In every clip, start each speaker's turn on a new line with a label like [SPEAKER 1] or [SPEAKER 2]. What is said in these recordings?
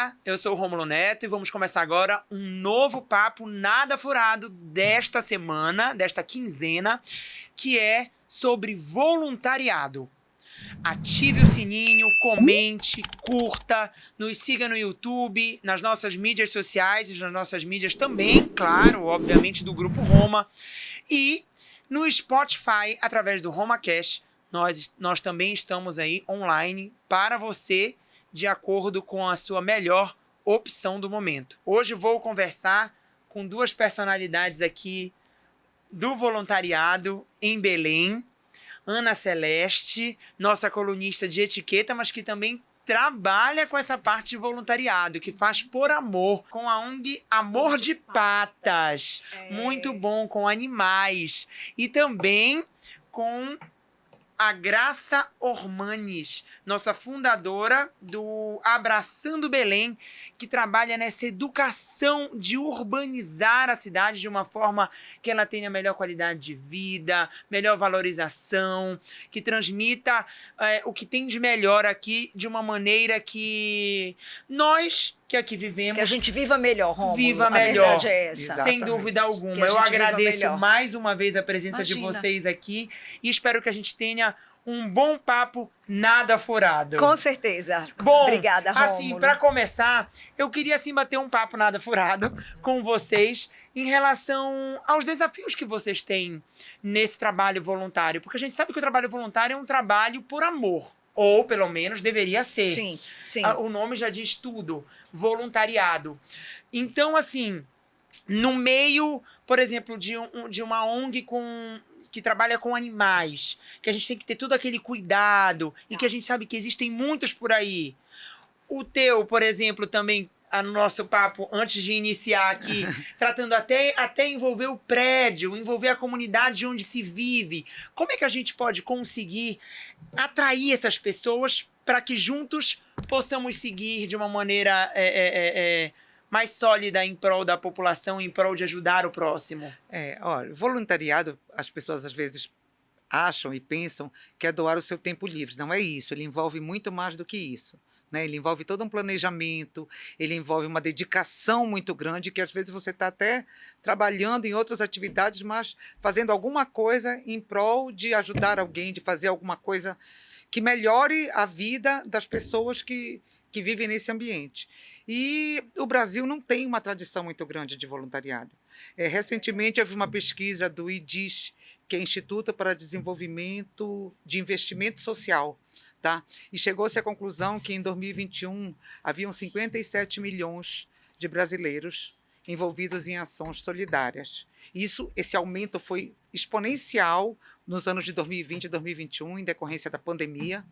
[SPEAKER 1] Olá, eu sou o Rômulo Neto e vamos começar agora um novo papo nada furado desta semana, desta quinzena, que é sobre voluntariado. Ative o sininho, comente, curta, nos siga no YouTube, nas nossas mídias sociais e nas nossas mídias também, claro, obviamente do Grupo Roma. E no Spotify, através do RomaCast, nós também estamos aí online para você, de acordo com a sua melhor opção do momento. Hoje vou conversar com duas personalidades aqui do voluntariado em Belém. Ana Celeste, nossa colunista de etiqueta, mas que também trabalha com essa parte de voluntariado, que faz por amor, com a ONG Amor de Patas. Muito bom, com animais. E também com a Graça Ormanes, nossa fundadora do Abraçando Belém, que trabalha nessa educação de urbanizar a cidade de uma forma que ela tenha melhor qualidade de vida, melhor valorização, que transmita o que tem de melhor aqui de uma maneira que nós que aqui vivemos...
[SPEAKER 2] Que a gente viva melhor, Rômulo.
[SPEAKER 1] Viva melhor.
[SPEAKER 2] A verdade é essa.
[SPEAKER 1] Exatamente. Sem dúvida alguma. Eu agradeço mais uma vez a presença de vocês aqui e espero que a gente tenha um bom papo nada furado.
[SPEAKER 2] Com certeza.
[SPEAKER 1] Bom,
[SPEAKER 2] obrigada, Rômulo.
[SPEAKER 1] Assim, para começar, eu queria assim bater um papo nada furado com vocês em relação aos desafios que vocês têm nesse trabalho voluntário, porque a gente sabe que o trabalho voluntário é um trabalho por amor. Ou, pelo menos, deveria ser.
[SPEAKER 2] Sim, sim.
[SPEAKER 1] O nome já diz tudo. Voluntariado. Então, assim, no meio, por exemplo, de uma ONG que trabalha com animais, que a gente tem que ter todo aquele cuidado, e que a gente sabe que existem muitos por aí. O teu, por exemplo, também, no nosso papo, antes de iniciar aqui, tratando até envolver o prédio, envolver a comunidade onde se vive. Como é que a gente pode conseguir atrair essas pessoas para que juntos possamos seguir de uma maneira mais sólida em prol da população, em prol de ajudar o próximo?
[SPEAKER 3] Olha, voluntariado, as pessoas às vezes acham e pensam que é doar o seu tempo livre. Não é isso, ele envolve muito mais do que isso. Ele envolve todo um planejamento, ele envolve uma dedicação muito grande, que às vezes você está até trabalhando em outras atividades, mas fazendo alguma coisa em prol de ajudar alguém, de fazer alguma coisa que melhore a vida das pessoas que vivem nesse ambiente. E o Brasil não tem uma tradição muito grande de voluntariado. Recentemente, houve uma pesquisa do IDIS, que é Instituto para Desenvolvimento de Investimento Social, tá? E chegou-se à conclusão que em 2021 haviam 57 milhões de brasileiros envolvidos em ações solidárias. Esse aumento foi exponencial nos anos de 2020 e 2021, em decorrência da pandemia.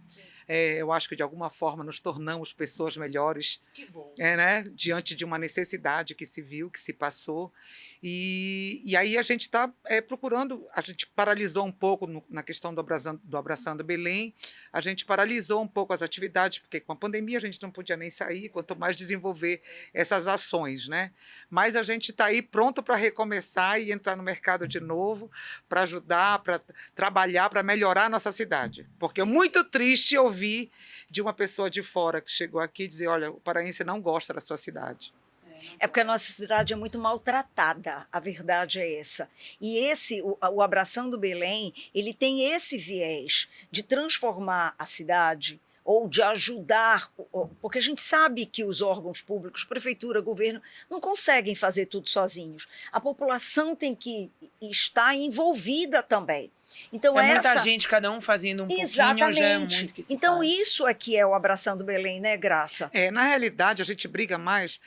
[SPEAKER 3] Eu acho que, de alguma forma, nos tornamos pessoas melhores, diante de uma necessidade que se viu, que se passou. E aí a gente está procurando, a gente paralisou um pouco na questão do Abraçando Belém, a gente paralisou um pouco as atividades, porque com a pandemia a gente não podia nem sair, quanto mais desenvolver essas ações, né? Mas a gente está aí pronto para recomeçar e entrar no mercado de novo, para ajudar, para trabalhar, para melhorar a nossa cidade. Porque é muito triste ouvir de uma pessoa de fora que chegou aqui e dizer, olha, o paraense não gosta da sua cidade.
[SPEAKER 2] É porque a nossa cidade é muito maltratada, a verdade é essa. E o Abraçando Belém, ele tem esse viés de transformar a cidade ou de ajudar, porque a gente sabe que os órgãos públicos, prefeitura, governo, não conseguem fazer tudo sozinhos. A população tem que estar envolvida também. Então,
[SPEAKER 1] muita gente, cada um fazendo um pouquinho, já é muito que se
[SPEAKER 2] Então,
[SPEAKER 1] faz.
[SPEAKER 2] isso aqui é o Abraçando Belém, né, Graça?
[SPEAKER 3] Na realidade, a gente briga mais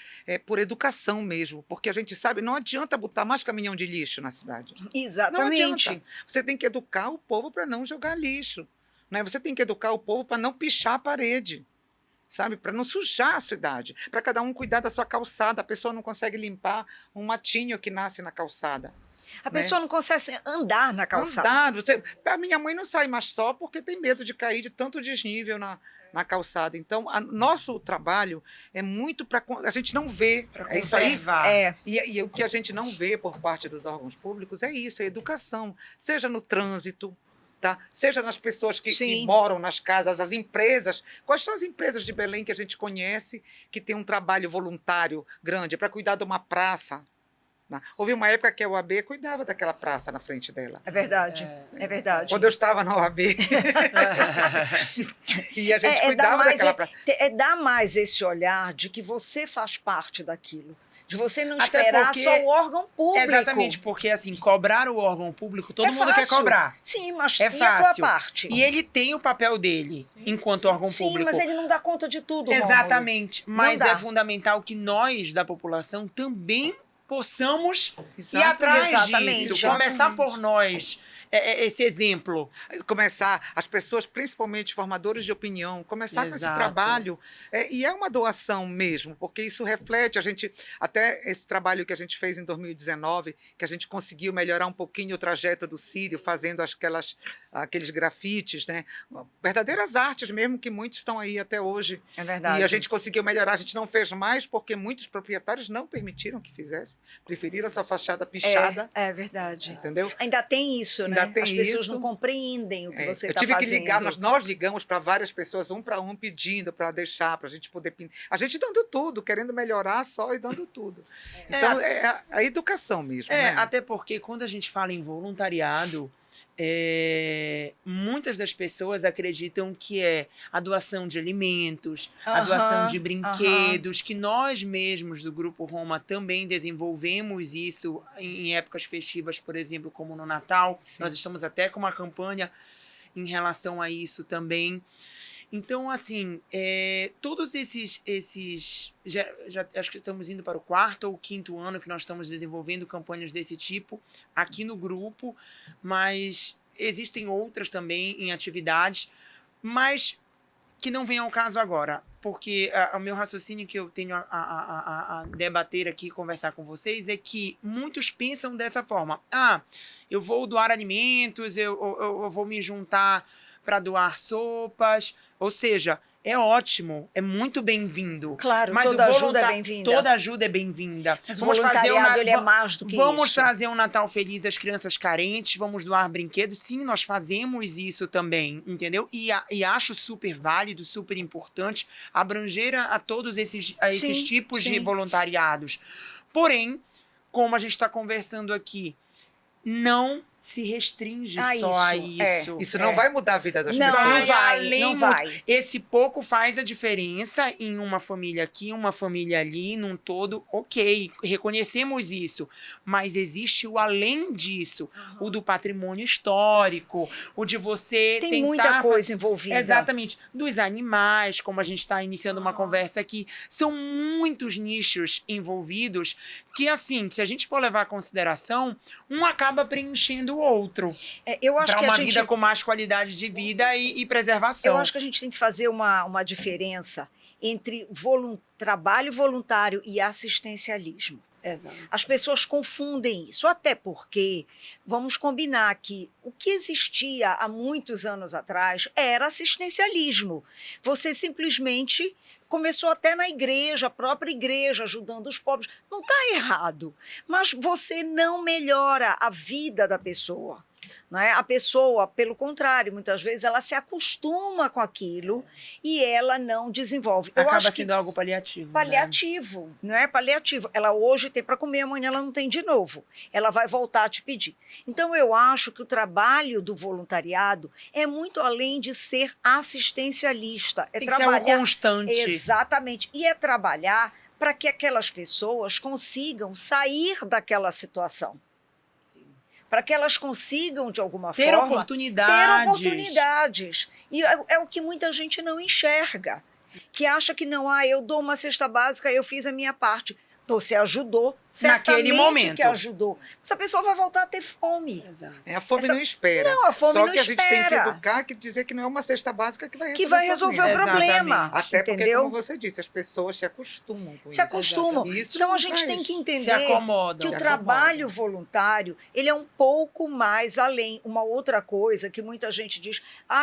[SPEAKER 3] por educação mesmo, porque a gente sabe, não adianta botar mais caminhão de lixo na cidade.
[SPEAKER 2] Exatamente.
[SPEAKER 3] Não adianta. Você tem que educar o povo para não jogar lixo. Você tem que educar o povo para não pichar a parede, sabe? Para não sujar a cidade, para cada um cuidar da sua calçada. A pessoa não consegue limpar um matinho que nasce na calçada.
[SPEAKER 2] A pessoa não consegue andar na calçada.
[SPEAKER 3] A minha mãe não sai mais só porque tem medo de cair de tanto desnível na calçada. Então, nosso trabalho é muito para... A gente não vê.
[SPEAKER 1] É isso aí.
[SPEAKER 3] E o que a gente não vê por parte dos órgãos públicos é isso, é educação. Seja no trânsito, volta, seja nas pessoas que
[SPEAKER 2] Sim.
[SPEAKER 3] moram nas casas, as empresas. Quais são as empresas de Belém que a gente conhece que tem um trabalho voluntário grande para cuidar de uma praça? Né? Houve uma época que a OAB cuidava daquela praça na frente dela.
[SPEAKER 2] É verdade, é verdade.
[SPEAKER 3] Quando eu estava na OAB, e a gente
[SPEAKER 2] dar
[SPEAKER 3] cuidava
[SPEAKER 2] mais,
[SPEAKER 3] daquela praça.
[SPEAKER 2] dar mais esse olhar de que você faz parte daquilo. De você não
[SPEAKER 1] Até
[SPEAKER 2] esperar
[SPEAKER 1] porque-
[SPEAKER 2] só o órgão público.
[SPEAKER 1] Exatamente, porque assim, cobrar o órgão público, todo
[SPEAKER 2] É
[SPEAKER 1] mundo quer
[SPEAKER 2] fácil.
[SPEAKER 1] cobrar.
[SPEAKER 2] Sim, mas
[SPEAKER 1] É
[SPEAKER 2] e a tua
[SPEAKER 1] fácil.
[SPEAKER 2] parte?
[SPEAKER 1] E ele tem o papel dele enquanto órgão
[SPEAKER 2] Sim,
[SPEAKER 1] público.
[SPEAKER 2] mas ele não dá conta de tudo, Rômulo.
[SPEAKER 1] Exatamente. Mas
[SPEAKER 2] dá.
[SPEAKER 1] é fundamental que nós, da população, também possamos ir
[SPEAKER 3] Exato,
[SPEAKER 1] atrás
[SPEAKER 2] exatamente.
[SPEAKER 1] disso. Começar por nós. Esse exemplo.
[SPEAKER 3] Começar, as pessoas, principalmente formadores de opinião, começar com esse
[SPEAKER 1] Exato.
[SPEAKER 3] trabalho. E é uma doação mesmo, porque isso reflete, até esse trabalho que a gente fez em 2019, que a gente conseguiu melhorar um pouquinho o trajeto do Sírio, fazendo aqueles grafites, né? Verdadeiras artes mesmo, que muitos estão aí até hoje.
[SPEAKER 2] É verdade.
[SPEAKER 3] E a gente conseguiu melhorar, a gente não fez mais porque muitos proprietários não permitiram que fizesse, preferiram essa fachada pichada,
[SPEAKER 2] É verdade.
[SPEAKER 3] entendeu?
[SPEAKER 2] Ainda tem isso, né?
[SPEAKER 3] Ainda tem
[SPEAKER 2] As pessoas
[SPEAKER 3] isso.
[SPEAKER 2] não compreendem o que você
[SPEAKER 3] Eu
[SPEAKER 2] está
[SPEAKER 3] tive
[SPEAKER 2] fazendo.
[SPEAKER 3] que ligar, nós ligamos para várias pessoas, um para um, pedindo para deixar, para a gente poder pintar. A gente dando tudo, querendo melhorar só e dando tudo. Então, é a educação mesmo. né?
[SPEAKER 1] Até porque quando a gente fala em voluntariado, muitas das pessoas acreditam que é a doação de alimentos, a doação de brinquedos, que nós mesmos do Grupo Roma também desenvolvemos isso em épocas festivas, por exemplo, como no Natal.
[SPEAKER 3] Sim.
[SPEAKER 1] Nós estamos até com uma campanha em relação a isso também. Então, assim, todos esses já acho que estamos indo para o 4º ou 5º ano que nós estamos desenvolvendo campanhas desse tipo aqui no grupo, mas existem outras também em atividades, mas que não vem ao caso agora, porque o meu raciocínio que eu tenho a debater aqui, conversar com vocês, é que muitos pensam dessa forma: eu vou doar alimentos, eu vou me juntar para doar sopas. Ou seja, é ótimo, é muito bem-vindo.
[SPEAKER 2] Claro,
[SPEAKER 1] mas
[SPEAKER 2] toda ajuda é bem-vinda.
[SPEAKER 1] Toda ajuda é bem-vinda.
[SPEAKER 2] Mas o voluntariado, ele é mais do que
[SPEAKER 1] Vamos
[SPEAKER 2] isso.
[SPEAKER 1] trazer um Natal feliz às crianças carentes, vamos doar brinquedos. Sim, nós fazemos isso também, entendeu? E acho super válido, super importante abranger a todos esses tipos de voluntariados. Porém, como a gente está conversando aqui, não se restringe só a isso.
[SPEAKER 3] Isso não vai mudar a vida das
[SPEAKER 2] Não,
[SPEAKER 3] pessoas.
[SPEAKER 2] não vai.
[SPEAKER 1] Esse pouco faz a diferença em uma família aqui, uma família ali, num todo. Ok, reconhecemos isso. Mas existe o além disso. O do patrimônio histórico, o de você
[SPEAKER 2] Tem
[SPEAKER 1] tentar...
[SPEAKER 2] muita coisa envolvida.
[SPEAKER 1] Exatamente. Dos animais, como a gente está iniciando uma conversa aqui. São muitos nichos envolvidos que, assim, se a gente for levar em consideração, um acaba preenchendo o outro.
[SPEAKER 2] Eu acho
[SPEAKER 1] Para
[SPEAKER 2] que
[SPEAKER 1] uma
[SPEAKER 2] a gente...
[SPEAKER 1] vida com mais qualidade de vida e preservação.
[SPEAKER 2] Eu acho que a gente tem que fazer uma diferença entre trabalho voluntário e assistencialismo.
[SPEAKER 1] Exato.
[SPEAKER 2] As pessoas confundem isso, até porque, vamos combinar que o que existia há muitos anos atrás era assistencialismo. Você simplesmente começou até na igreja, a própria igreja, ajudando os pobres. Não está errado, mas você não melhora a vida da pessoa. Não é? A pessoa, pelo contrário, muitas vezes ela se acostuma com aquilo e ela não desenvolve. Eu
[SPEAKER 1] Acaba
[SPEAKER 2] acho que
[SPEAKER 1] sendo algo paliativo.
[SPEAKER 2] paliativo, não é paliativo. Ela hoje tem para comer, amanhã ela não tem de novo. Ela vai voltar a te pedir. Então, eu acho que o trabalho do voluntariado é muito além de ser assistencialista.
[SPEAKER 1] Tem que ser algo constante.
[SPEAKER 2] Exatamente. E é trabalhar para que aquelas pessoas consigam sair daquela situação. Para que elas consigam, de alguma
[SPEAKER 1] Ter
[SPEAKER 2] forma,
[SPEAKER 1] oportunidades.
[SPEAKER 2] ter oportunidades. E é o que muita gente não enxerga. Que acha que não, eu dou uma cesta básica, eu fiz a minha parte. Você ajudou, certamente
[SPEAKER 1] naquele momento.
[SPEAKER 2] que ajudou. Essa pessoa vai voltar a ter fome.
[SPEAKER 1] Exato.
[SPEAKER 3] A fome não espera.
[SPEAKER 2] Não, a fome
[SPEAKER 3] Só
[SPEAKER 2] não
[SPEAKER 3] que a gente tem que
[SPEAKER 2] espera.
[SPEAKER 3] educar, que dizer que não é uma cesta básica que vai resolver,
[SPEAKER 2] Que vai resolver o problema.
[SPEAKER 1] Exatamente.
[SPEAKER 3] Até porque,
[SPEAKER 2] entendeu?
[SPEAKER 3] como você disse, as pessoas se acostumam com
[SPEAKER 2] Se
[SPEAKER 3] isso.
[SPEAKER 2] acostumam.
[SPEAKER 3] Isso
[SPEAKER 2] Então,
[SPEAKER 3] não
[SPEAKER 2] a gente
[SPEAKER 3] traz.
[SPEAKER 2] tem que
[SPEAKER 1] Se
[SPEAKER 2] entender
[SPEAKER 1] acomodam.
[SPEAKER 2] que o trabalho voluntário, ele é um pouco mais além. Uma outra coisa que muita gente diz,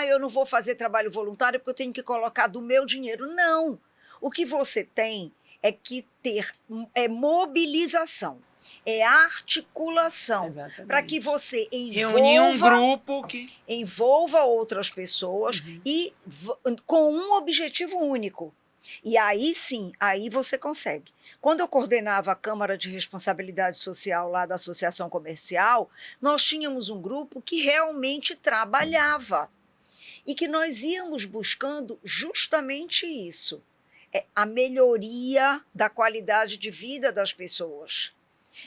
[SPEAKER 2] eu não vou fazer trabalho voluntário porque eu tenho que colocar do meu dinheiro. Não. O que você tem é que ter mobilização. É articulação.
[SPEAKER 1] Exatamente.
[SPEAKER 2] Para que você
[SPEAKER 1] reunir um grupo que...
[SPEAKER 2] envolva outras pessoas e com um objetivo único. E aí sim, aí você consegue. Quando eu coordenava a Câmara de Responsabilidade Social lá da Associação Comercial, nós tínhamos um grupo que realmente trabalhava e que nós íamos buscando justamente isso, a melhoria da qualidade de vida das pessoas.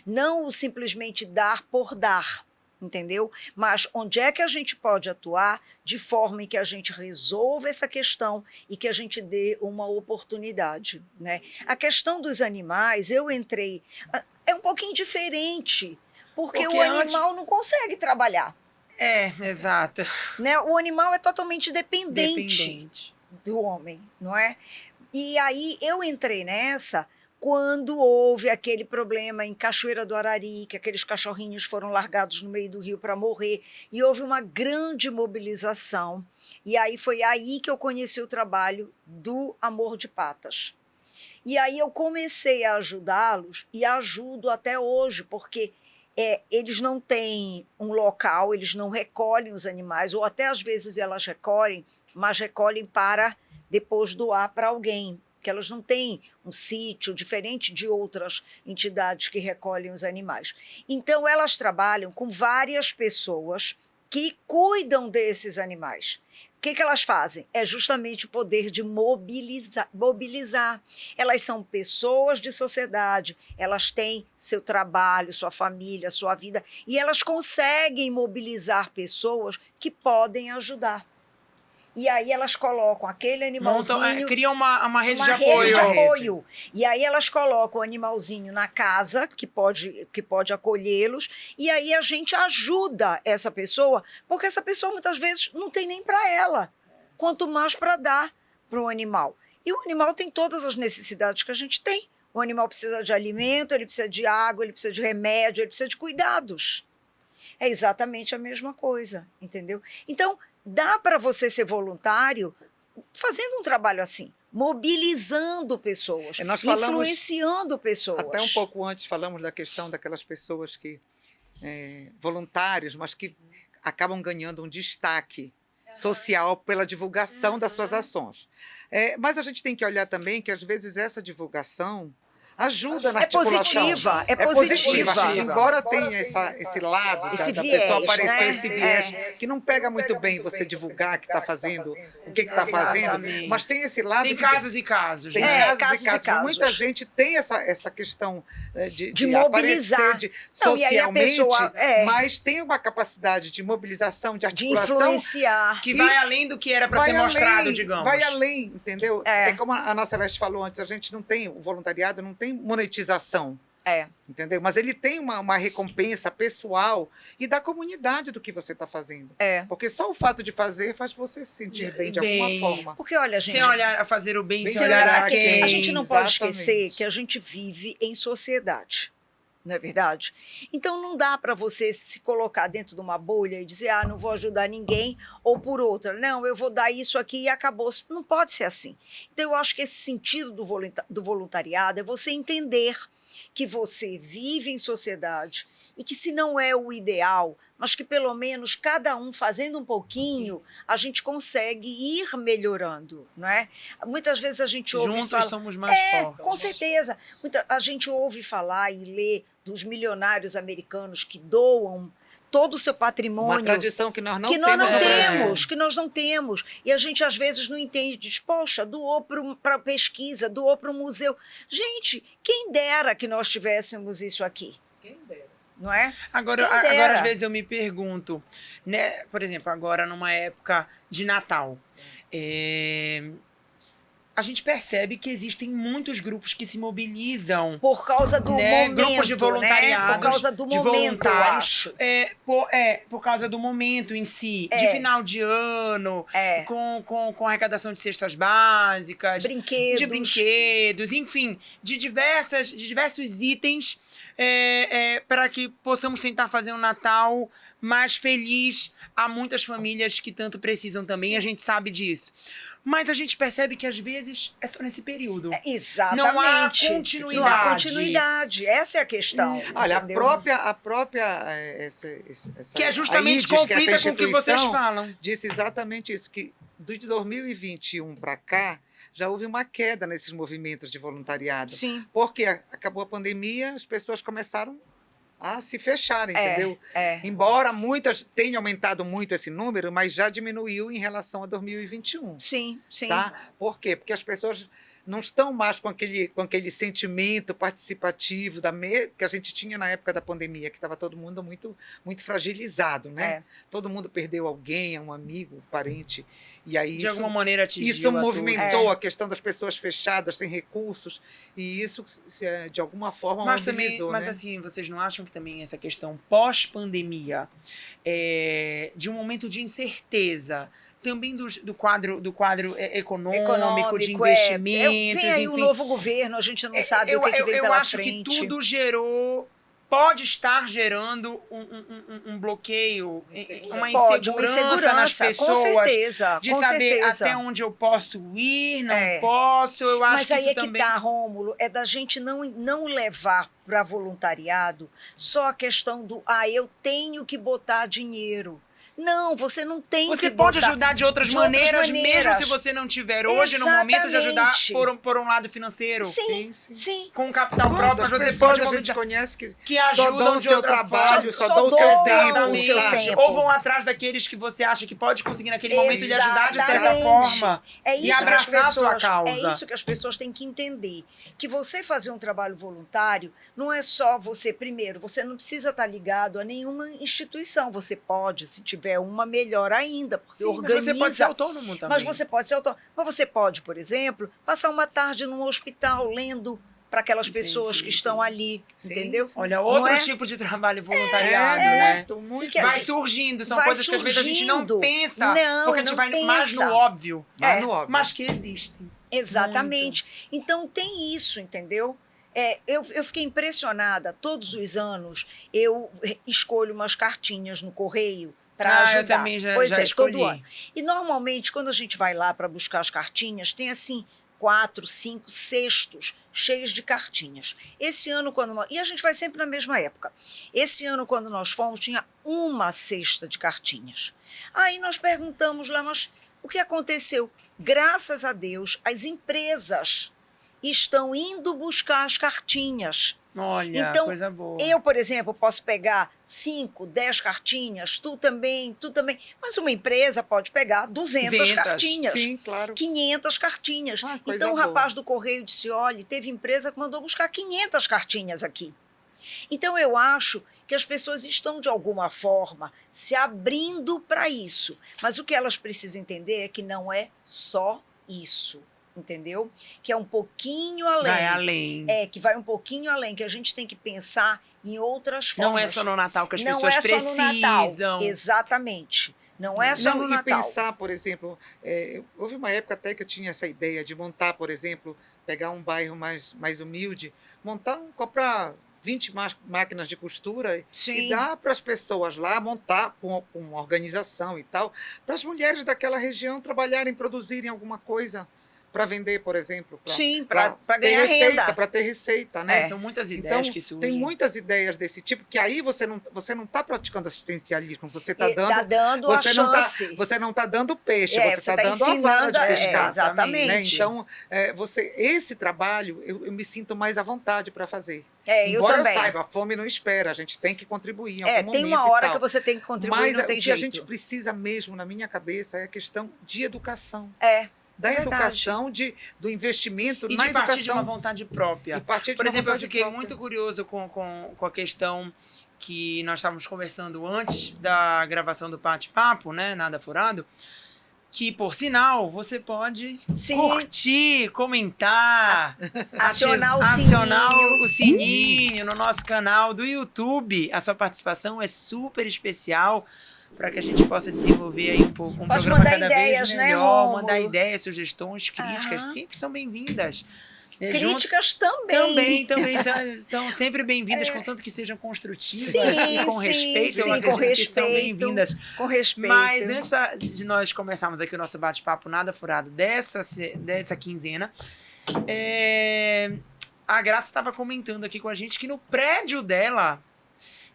[SPEAKER 2] Não o simplesmente dar por dar, entendeu? Mas onde é que a gente pode atuar de forma em que a gente resolva essa questão e que a gente dê uma oportunidade, né? A questão dos animais, eu entrei... É um pouquinho diferente, porque o animal não consegue trabalhar.
[SPEAKER 1] Exato.
[SPEAKER 2] Né? O animal é totalmente dependente do homem, não é? E aí eu entrei nessa quando houve aquele problema em Cachoeira do Arari, que aqueles cachorrinhos foram largados no meio do rio para morrer, e houve uma grande mobilização. E aí foi aí que eu conheci o trabalho do Amor de Patas. E aí eu comecei a ajudá-los e ajudo até hoje, porque eles não têm um local, eles não recolhem os animais, ou até às vezes elas recolhem, mas recolhem para depois doar para alguém, que elas não têm um sítio diferente de outras entidades que recolhem os animais. Então, elas trabalham com várias pessoas que cuidam desses animais. O que elas fazem? É justamente o poder de mobilizar. Elas são pessoas de sociedade, elas têm seu trabalho, sua família, sua vida, e elas conseguem mobilizar pessoas que podem ajudar. E aí elas colocam aquele animalzinho...
[SPEAKER 1] criam uma rede de
[SPEAKER 2] apoio.
[SPEAKER 1] apoio.
[SPEAKER 2] E aí elas colocam o animalzinho na casa, que pode acolhê-los, e aí a gente ajuda essa pessoa, porque essa pessoa muitas vezes não tem nem para ela, quanto mais para dar para o animal. E o animal tem todas as necessidades que a gente tem. O animal precisa de alimento, ele precisa de água, ele precisa de remédio, ele precisa de cuidados. É exatamente a mesma coisa, entendeu? Então, dá para você ser voluntário fazendo um trabalho assim, mobilizando pessoas, influenciando pessoas.
[SPEAKER 3] Até um pouco antes falamos da questão daquelas pessoas que voluntários, mas que acabam ganhando um destaque social pela divulgação das suas ações. Mas a gente tem que olhar também que às vezes essa divulgação ajuda na articulação.
[SPEAKER 2] É positiva.
[SPEAKER 3] Embora tenha esse lado
[SPEAKER 2] esse
[SPEAKER 3] da
[SPEAKER 2] viés,
[SPEAKER 3] pessoa aparecer,
[SPEAKER 2] né?
[SPEAKER 3] esse viés, que não pega muito bem você divulgar que está fazendo, o que está fazendo, mas tem esse lado...
[SPEAKER 1] Tem casos e casos.
[SPEAKER 3] Tem casos e casos. Muita gente tem essa questão de
[SPEAKER 2] mobilizar.
[SPEAKER 3] aparecer socialmente, mas tem uma capacidade de mobilização, de articulação...
[SPEAKER 2] De influenciar.
[SPEAKER 1] Que vai além do que era para ser mostrado, digamos.
[SPEAKER 3] Vai além, entendeu? É como a Ana Celeste falou antes, a gente não tem, o voluntariado não tem monetização. Entendeu? Mas ele tem uma recompensa pessoal e da comunidade do que você está fazendo. Porque só o fato de fazer faz você se sentir bem de alguma forma.
[SPEAKER 2] Porque, olha, gente...
[SPEAKER 1] Sem olhar a fazer o bem, sem
[SPEAKER 2] olhar
[SPEAKER 1] a quem.
[SPEAKER 2] A gente não pode esquecer que a gente vive em sociedade. Não é verdade? Então, não dá para você se colocar dentro de uma bolha e dizer, não vou ajudar ninguém, ou por outra, não, eu vou dar isso aqui e acabou. Não pode ser assim. Então, eu acho que esse sentido do voluntariado é você entender que você vive em sociedade e que, se não é o ideal, mas que pelo menos cada um fazendo um pouquinho, a gente consegue ir melhorando, não é? Muitas vezes a gente ouve
[SPEAKER 1] Juntos somos mais fortes.
[SPEAKER 2] Com certeza. A gente ouve falar e lê dos milionários americanos que doam todo o seu patrimônio.
[SPEAKER 3] Uma tradição que nós não
[SPEAKER 2] temos. Que nós não temos. E a gente, às vezes, não entende. Diz, poxa, doou para pesquisa, doou para o museu. Gente, quem dera que nós tivéssemos isso aqui.
[SPEAKER 3] Quem dera.
[SPEAKER 2] Não é?
[SPEAKER 1] Agora, às vezes, eu me pergunto, né? Por exemplo, agora, numa época de Natal, a gente percebe que existem muitos grupos que se mobilizam.
[SPEAKER 2] Por causa do momento,
[SPEAKER 1] grupos de voluntariado,
[SPEAKER 2] né? Por causa do
[SPEAKER 1] de
[SPEAKER 2] momento,
[SPEAKER 1] voluntários. Por causa do momento em si. De final de ano, com arrecadação de cestas básicas. De brinquedos, enfim. De diversos itens para que possamos tentar fazer um Natal mais feliz a muitas famílias que tanto precisam também,
[SPEAKER 2] Sim.
[SPEAKER 1] a gente sabe disso. Mas a gente percebe que às vezes é só nesse período.
[SPEAKER 2] Exatamente.
[SPEAKER 1] Não há continuidade.
[SPEAKER 2] Não há continuidade. Essa é a questão.
[SPEAKER 3] Olha,
[SPEAKER 2] entendeu?
[SPEAKER 3] a própria essa
[SPEAKER 1] Que é justamente
[SPEAKER 3] a IDES, que é essa
[SPEAKER 1] conflita com o que vocês
[SPEAKER 3] instituição,
[SPEAKER 1] falam.
[SPEAKER 3] disse exatamente isso, que de 2021 para cá já houve uma queda nesses movimentos de voluntariado.
[SPEAKER 2] Sim.
[SPEAKER 3] Porque acabou a pandemia, as pessoas começaram a se fecharem, entendeu?
[SPEAKER 2] É.
[SPEAKER 3] Embora muitas tenham aumentado muito esse número, mas já diminuiu em relação a 2021.
[SPEAKER 2] Sim, sim.
[SPEAKER 3] Tá? Por quê? Porque as pessoas não estão mais com aquele sentimento participativo que a gente tinha na época da pandemia, que estava todo mundo muito, muito fragilizado, né?
[SPEAKER 2] É.
[SPEAKER 3] Todo mundo perdeu alguém, um amigo, um parente. E aí
[SPEAKER 1] De alguma maneira atingiu
[SPEAKER 3] isso
[SPEAKER 1] a todos.
[SPEAKER 3] movimentou a questão das pessoas fechadas, sem recursos, e isso, de alguma forma,
[SPEAKER 1] Mas também,
[SPEAKER 3] mobilizou,
[SPEAKER 1] mas
[SPEAKER 3] né?
[SPEAKER 1] assim, vocês não acham que também essa questão pós-pandemia, de um momento de incerteza, também do quadro econômico, de investimentos,
[SPEAKER 2] Vem aí
[SPEAKER 1] enfim,
[SPEAKER 2] um novo governo, a gente não sabe o que vem
[SPEAKER 1] eu
[SPEAKER 2] pela
[SPEAKER 1] acho
[SPEAKER 2] frente.
[SPEAKER 1] que tudo pode estar gerando um bloqueio, uma insegurança nas
[SPEAKER 2] com
[SPEAKER 1] pessoas,
[SPEAKER 2] certeza,
[SPEAKER 1] de
[SPEAKER 2] com
[SPEAKER 1] saber
[SPEAKER 2] certeza.
[SPEAKER 1] até onde eu posso ir, não
[SPEAKER 2] É.
[SPEAKER 1] posso, eu acho
[SPEAKER 2] Mas
[SPEAKER 1] que
[SPEAKER 2] aí
[SPEAKER 1] isso
[SPEAKER 2] é que
[SPEAKER 1] também...
[SPEAKER 2] tá, Rômulo, é da gente não levar para voluntariado só a questão do, eu tenho que botar dinheiro. Não, você não tem que
[SPEAKER 1] Você pode
[SPEAKER 2] botar
[SPEAKER 1] ajudar de outras
[SPEAKER 2] de outras
[SPEAKER 1] maneiras, mesmo
[SPEAKER 2] maneiras.
[SPEAKER 1] se você não tiver hoje no momento de ajudar
[SPEAKER 2] Exatamente.
[SPEAKER 1] por um lado financeiro.
[SPEAKER 2] Sim.
[SPEAKER 1] Com capital próprio,
[SPEAKER 3] Quantas
[SPEAKER 1] mas você
[SPEAKER 3] pessoas
[SPEAKER 1] pode
[SPEAKER 3] a gente
[SPEAKER 1] movimentar
[SPEAKER 3] conhece
[SPEAKER 1] que
[SPEAKER 3] só
[SPEAKER 1] ajudam
[SPEAKER 3] dão o
[SPEAKER 1] de
[SPEAKER 3] seu
[SPEAKER 1] outra
[SPEAKER 3] trabalho,
[SPEAKER 1] forma.
[SPEAKER 3] só dão o seu tempo,
[SPEAKER 1] Exatamente.
[SPEAKER 3] sabe?
[SPEAKER 1] Ou vão atrás daqueles que você acha que pode conseguir naquele momento de ajudar de certa
[SPEAKER 2] Exatamente.
[SPEAKER 1] forma.
[SPEAKER 2] É
[SPEAKER 1] E
[SPEAKER 2] isso que
[SPEAKER 1] abraçar
[SPEAKER 2] as
[SPEAKER 1] a sua
[SPEAKER 2] pessoas,
[SPEAKER 1] causa.
[SPEAKER 2] É isso que as pessoas têm que entender. Que você fazer um trabalho voluntário não é só você, primeiro, você não precisa estar ligado a nenhuma instituição. Você pode, se tiver uma, melhor ainda, porque
[SPEAKER 1] Sim, mas
[SPEAKER 2] organiza.
[SPEAKER 1] você pode ser autônomo também.
[SPEAKER 2] Mas você pode ser autônomo. Mas você pode, por exemplo, passar uma tarde num hospital lendo para aquelas pessoas que estão ali,
[SPEAKER 3] Sim,
[SPEAKER 2] entendeu?
[SPEAKER 3] sim.
[SPEAKER 1] Olha, outro
[SPEAKER 2] Não é?
[SPEAKER 1] tipo de trabalho voluntariado, né?
[SPEAKER 3] muito, muito.
[SPEAKER 2] E que
[SPEAKER 1] Vai surgindo, são
[SPEAKER 2] vai
[SPEAKER 1] coisas que às vezes a gente não
[SPEAKER 2] surgindo.
[SPEAKER 1] pensa,
[SPEAKER 2] Não,
[SPEAKER 1] porque a gente
[SPEAKER 2] não
[SPEAKER 1] vai mais no
[SPEAKER 2] pensa.
[SPEAKER 1] óbvio,
[SPEAKER 3] Mas no óbvio.
[SPEAKER 1] mas que existem.
[SPEAKER 2] Exatamente. Então tem isso, entendeu? Eu fiquei impressionada. Todos os anos eu escolho umas cartinhas no correio para ajudar.
[SPEAKER 1] Eu também já
[SPEAKER 2] Pois
[SPEAKER 1] escolhi.
[SPEAKER 2] todo ano. E normalmente, quando a gente vai lá para buscar as cartinhas, tem assim 4, 5 cestos cheios de cartinhas. Esse ano, e a gente vai sempre na mesma época. Esse ano, quando nós fomos, tinha uma cesta de cartinhas. Aí nós perguntamos lá, mas o que aconteceu? Graças a Deus, as empresas estão indo buscar as cartinhas.
[SPEAKER 1] Olha,
[SPEAKER 2] Então,
[SPEAKER 1] coisa boa.
[SPEAKER 2] Eu, por exemplo, posso pegar 5, 10 cartinhas, tu também. Mas uma empresa pode pegar 200 cartinhas.
[SPEAKER 3] Sim, claro.
[SPEAKER 2] 500 cartinhas.
[SPEAKER 3] Ah, coisa
[SPEAKER 2] Então o
[SPEAKER 3] boa.
[SPEAKER 2] rapaz do correio disse, olha, teve empresa que mandou buscar 500 cartinhas aqui. Então eu acho que as pessoas estão, de alguma forma, se abrindo para isso. Mas o que elas precisam entender é que não é só isso. Entendeu? Que é um pouquinho além.
[SPEAKER 1] Vai além.
[SPEAKER 2] Que vai um pouquinho além, que a gente tem que pensar em outras formas.
[SPEAKER 1] Não é só no Natal que as
[SPEAKER 2] Não
[SPEAKER 1] pessoas
[SPEAKER 2] é só no Natal.
[SPEAKER 1] precisam.
[SPEAKER 2] Exatamente. Não é só no
[SPEAKER 3] E
[SPEAKER 2] Natal.
[SPEAKER 3] pensar, por exemplo, houve uma época até que eu tinha essa ideia de montar, por exemplo, pegar um bairro mais humilde, comprar 20 máquinas de costura
[SPEAKER 2] Sim.
[SPEAKER 3] e dar para as pessoas lá, montar com uma organização e tal, para as mulheres daquela região trabalharem, produzirem alguma coisa para vender, por exemplo.
[SPEAKER 2] Sim, para ganhar renda.
[SPEAKER 3] Para ter receita, né?
[SPEAKER 1] São muitas ideias
[SPEAKER 3] Então,
[SPEAKER 1] que surgem.
[SPEAKER 3] tem muitas ideias desse tipo, que aí você não está praticando assistencialismo, você está
[SPEAKER 2] Tá
[SPEAKER 3] dando...
[SPEAKER 2] dando
[SPEAKER 3] Você
[SPEAKER 2] a
[SPEAKER 3] não
[SPEAKER 2] chance.
[SPEAKER 3] você não está dando peixe,
[SPEAKER 2] É,
[SPEAKER 3] você está
[SPEAKER 2] tá
[SPEAKER 3] dando a vara de
[SPEAKER 2] ensinando,
[SPEAKER 3] pescar.
[SPEAKER 2] exatamente.
[SPEAKER 3] Né? Então, esse trabalho, eu me sinto mais à vontade para fazer.
[SPEAKER 2] Eu
[SPEAKER 3] Embora
[SPEAKER 2] também.
[SPEAKER 3] eu saiba, a fome não espera, a gente tem que contribuir em algum
[SPEAKER 2] Tem
[SPEAKER 3] momento
[SPEAKER 2] uma
[SPEAKER 3] e
[SPEAKER 2] hora
[SPEAKER 3] tal.
[SPEAKER 2] que você tem que contribuir,
[SPEAKER 3] Mas
[SPEAKER 2] não tem
[SPEAKER 3] o que
[SPEAKER 2] jeito.
[SPEAKER 3] a gente precisa mesmo, na minha cabeça, é a questão de educação. Da
[SPEAKER 2] É verdade.
[SPEAKER 3] educação, do investimento
[SPEAKER 1] E
[SPEAKER 3] na
[SPEAKER 1] de partir de uma
[SPEAKER 3] educação.
[SPEAKER 1] vontade própria.
[SPEAKER 3] E partir de
[SPEAKER 1] Por
[SPEAKER 3] uma
[SPEAKER 1] exemplo, eu
[SPEAKER 3] vontade
[SPEAKER 1] fiquei
[SPEAKER 3] própria.
[SPEAKER 1] muito curioso com a questão que nós estávamos conversando antes da gravação do bate-papo, né? Nada Furado. Que, por sinal, você pode
[SPEAKER 2] Sim.
[SPEAKER 1] curtir, comentar,
[SPEAKER 2] Acionar o
[SPEAKER 1] acionar
[SPEAKER 2] sininho.
[SPEAKER 1] o sininho no nosso canal do YouTube. A sua participação é super especial para que a gente possa desenvolver aí um programa
[SPEAKER 2] mandar
[SPEAKER 1] cada
[SPEAKER 2] ideias,
[SPEAKER 1] vez
[SPEAKER 2] né,
[SPEAKER 1] melhor,
[SPEAKER 2] Rômulo?
[SPEAKER 1] mandar ideias, sugestões, críticas,
[SPEAKER 2] Aham.
[SPEAKER 1] sempre são bem-vindas.
[SPEAKER 2] Críticas também.
[SPEAKER 1] Também são sempre bem-vindas, contanto que sejam construtivas
[SPEAKER 2] Sim,
[SPEAKER 1] e com
[SPEAKER 2] sim,
[SPEAKER 1] respeito. Eu
[SPEAKER 2] sim,
[SPEAKER 1] acredito
[SPEAKER 2] com
[SPEAKER 1] que
[SPEAKER 2] respeito.
[SPEAKER 1] são bem-vindas.
[SPEAKER 2] Com respeito.
[SPEAKER 1] Mas antes de nós começarmos aqui o nosso bate-papo nada furado dessa quinzena, a Graça estava comentando aqui com a gente que no prédio dela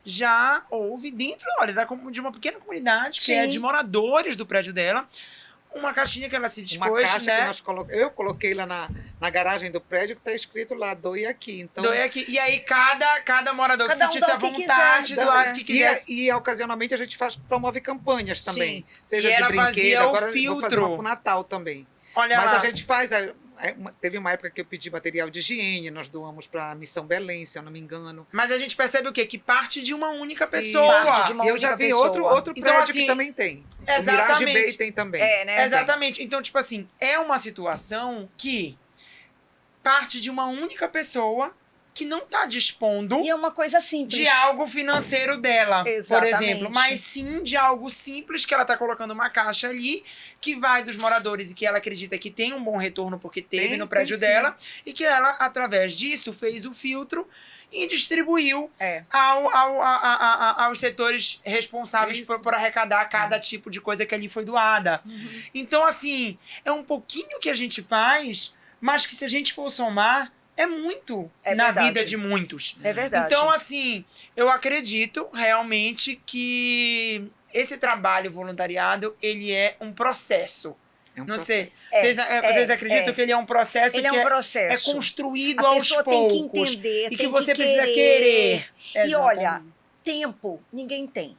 [SPEAKER 1] já houve dentro, olha, de uma pequena comunidade, que é
[SPEAKER 2] Sim.
[SPEAKER 1] de moradores do prédio dela, uma caixinha que ela se dispôs,
[SPEAKER 3] Uma caixa
[SPEAKER 1] né?
[SPEAKER 3] que eu coloquei lá na garagem do prédio que está escrito lá, doe aqui. Então,
[SPEAKER 1] Doe aqui. E aí, cada morador
[SPEAKER 2] Cada
[SPEAKER 1] que
[SPEAKER 2] um
[SPEAKER 1] sentisse
[SPEAKER 2] dá
[SPEAKER 1] à
[SPEAKER 2] o que
[SPEAKER 1] vontade,
[SPEAKER 2] quiser.
[SPEAKER 1] doasse o que quiser.
[SPEAKER 3] e ocasionalmente a gente promove campanhas também. Seja
[SPEAKER 1] E
[SPEAKER 3] de
[SPEAKER 1] ela
[SPEAKER 3] brinquedo,
[SPEAKER 1] fazia o
[SPEAKER 3] agora eu vou fazer
[SPEAKER 1] filtro.
[SPEAKER 3] uma pro Natal também.
[SPEAKER 1] Olha
[SPEAKER 3] Mas
[SPEAKER 1] lá.
[SPEAKER 3] a gente faz. Teve uma época que eu pedi material de higiene, nós doamos para a Missão Belém, se eu não me engano.
[SPEAKER 1] Mas a gente percebe o quê? Que parte de uma única pessoa.
[SPEAKER 2] Parte de uma
[SPEAKER 3] E eu já
[SPEAKER 2] única
[SPEAKER 3] vi
[SPEAKER 2] pessoa.
[SPEAKER 3] outro
[SPEAKER 1] Então,
[SPEAKER 3] prédio
[SPEAKER 1] assim,
[SPEAKER 3] que também tem. O Mirage
[SPEAKER 1] exatamente.
[SPEAKER 3] Bay tem também.
[SPEAKER 2] né?
[SPEAKER 1] Exatamente. Então, tipo assim, é uma situação que parte de uma única pessoa que não tá dispondo
[SPEAKER 2] E é uma coisa simples.
[SPEAKER 1] de algo financeiro dela, por
[SPEAKER 2] Exatamente.
[SPEAKER 1] exemplo, mas sim de algo simples que ela tá colocando uma caixa ali, que vai dos moradores e que ela acredita que tem um bom retorno porque teve no prédio
[SPEAKER 3] sim.
[SPEAKER 1] dela, e que ela, através disso, fez o filtro e distribuiu
[SPEAKER 2] É.
[SPEAKER 1] aos setores responsáveis por arrecadar cada tipo de coisa que ali foi doada. Então, assim, é um pouquinho que a gente faz, mas que se a gente for somar, é muito
[SPEAKER 2] É
[SPEAKER 1] na
[SPEAKER 2] verdade.
[SPEAKER 1] vida de muitos.
[SPEAKER 2] É verdade.
[SPEAKER 1] Então, assim, eu acredito realmente que esse trabalho voluntariado, ele é um processo.
[SPEAKER 3] É um
[SPEAKER 1] Não
[SPEAKER 3] processo.
[SPEAKER 1] sei. Vocês acreditam que ele é um processo
[SPEAKER 2] ele é
[SPEAKER 1] que
[SPEAKER 2] um
[SPEAKER 1] é
[SPEAKER 2] processo.
[SPEAKER 1] construído
[SPEAKER 2] A
[SPEAKER 1] aos
[SPEAKER 2] pessoa
[SPEAKER 1] poucos.
[SPEAKER 2] tem que entender,
[SPEAKER 1] E que
[SPEAKER 2] tem
[SPEAKER 1] você
[SPEAKER 2] que
[SPEAKER 1] precisa querer.
[SPEAKER 2] E olha,
[SPEAKER 1] Exatamente.
[SPEAKER 2] tempo ninguém tem.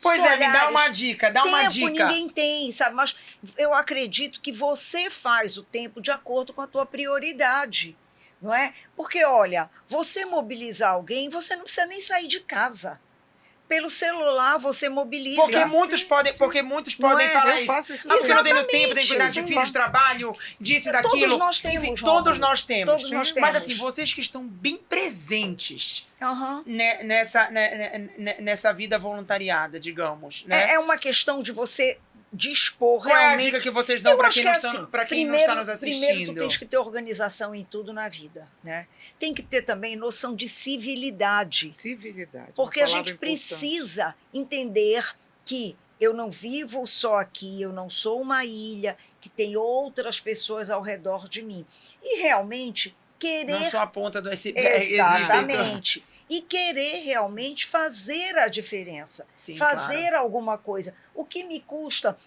[SPEAKER 1] Pois
[SPEAKER 2] Se tu
[SPEAKER 1] é, me dá
[SPEAKER 2] olhares,
[SPEAKER 1] uma dica,
[SPEAKER 2] tempo ninguém tem, sabe? Mas eu acredito que você faz o tempo de acordo com a tua prioridade, não é? Porque, olha, você mobilizar alguém, você não precisa nem sair de casa. Pelo celular você mobiliza.
[SPEAKER 1] Porque muitos podem
[SPEAKER 2] Não é?
[SPEAKER 1] falar
[SPEAKER 3] Eu
[SPEAKER 1] isso.
[SPEAKER 3] faço isso.
[SPEAKER 1] Porque não tenho
[SPEAKER 2] Exatamente.
[SPEAKER 1] tempo, tenho que cuidar de
[SPEAKER 3] Sim.
[SPEAKER 1] filhos, trabalho, disso e daquilo.
[SPEAKER 2] Todos nós temos,
[SPEAKER 1] Enfim,
[SPEAKER 2] Rômulo.
[SPEAKER 1] todos nós temos.
[SPEAKER 2] Todos nós
[SPEAKER 1] Mas
[SPEAKER 2] temos.
[SPEAKER 1] assim, vocês que estão bem presentes
[SPEAKER 2] Aham.
[SPEAKER 1] nessa vida voluntariada, digamos, né?
[SPEAKER 2] É uma questão de você dispor
[SPEAKER 1] Qual é a
[SPEAKER 2] realmente.
[SPEAKER 1] dica que vocês dão
[SPEAKER 2] Eu
[SPEAKER 1] para
[SPEAKER 2] acho
[SPEAKER 1] quem,
[SPEAKER 2] que
[SPEAKER 1] não
[SPEAKER 2] é
[SPEAKER 1] está,
[SPEAKER 2] assim,
[SPEAKER 1] pra quem não está nos
[SPEAKER 2] Primeiro, tu
[SPEAKER 1] assistindo?
[SPEAKER 2] tens que ter organização em tudo na vida, né? Tem que ter também noção de civilidade.
[SPEAKER 3] Civilidade.
[SPEAKER 2] Porque
[SPEAKER 3] uma
[SPEAKER 2] a
[SPEAKER 3] palavra
[SPEAKER 2] gente
[SPEAKER 3] importante.
[SPEAKER 2] precisa entender que eu não vivo só aqui, eu não sou uma ilha, que tem outras pessoas ao redor de mim. E realmente querer.
[SPEAKER 1] Não só a ponta do iceberg.
[SPEAKER 2] Exatamente. E querer realmente fazer a diferença.
[SPEAKER 1] Sim,
[SPEAKER 2] fazer alguma coisa. O que me custa,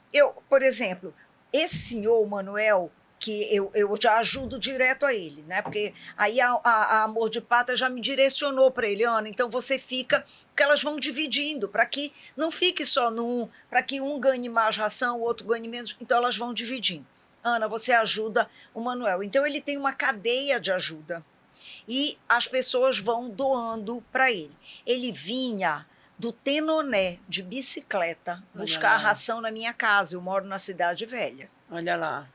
[SPEAKER 2] por exemplo, esse senhor, Manuel, que eu já ajudo direto a ele, né? Porque aí a Amor de Pata já me direcionou para ele, Ana, então você fica, porque elas vão dividindo, para que não fique só num, para que um ganhe mais ração, o outro ganhe menos, então elas vão dividindo. Ana, você ajuda o Manuel. Então ele tem uma cadeia de ajuda. E as pessoas vão doando para ele. Ele vinha do Tenoné, de bicicleta, buscar ração na minha casa. Eu moro na Cidade Velha.
[SPEAKER 1] Olha lá.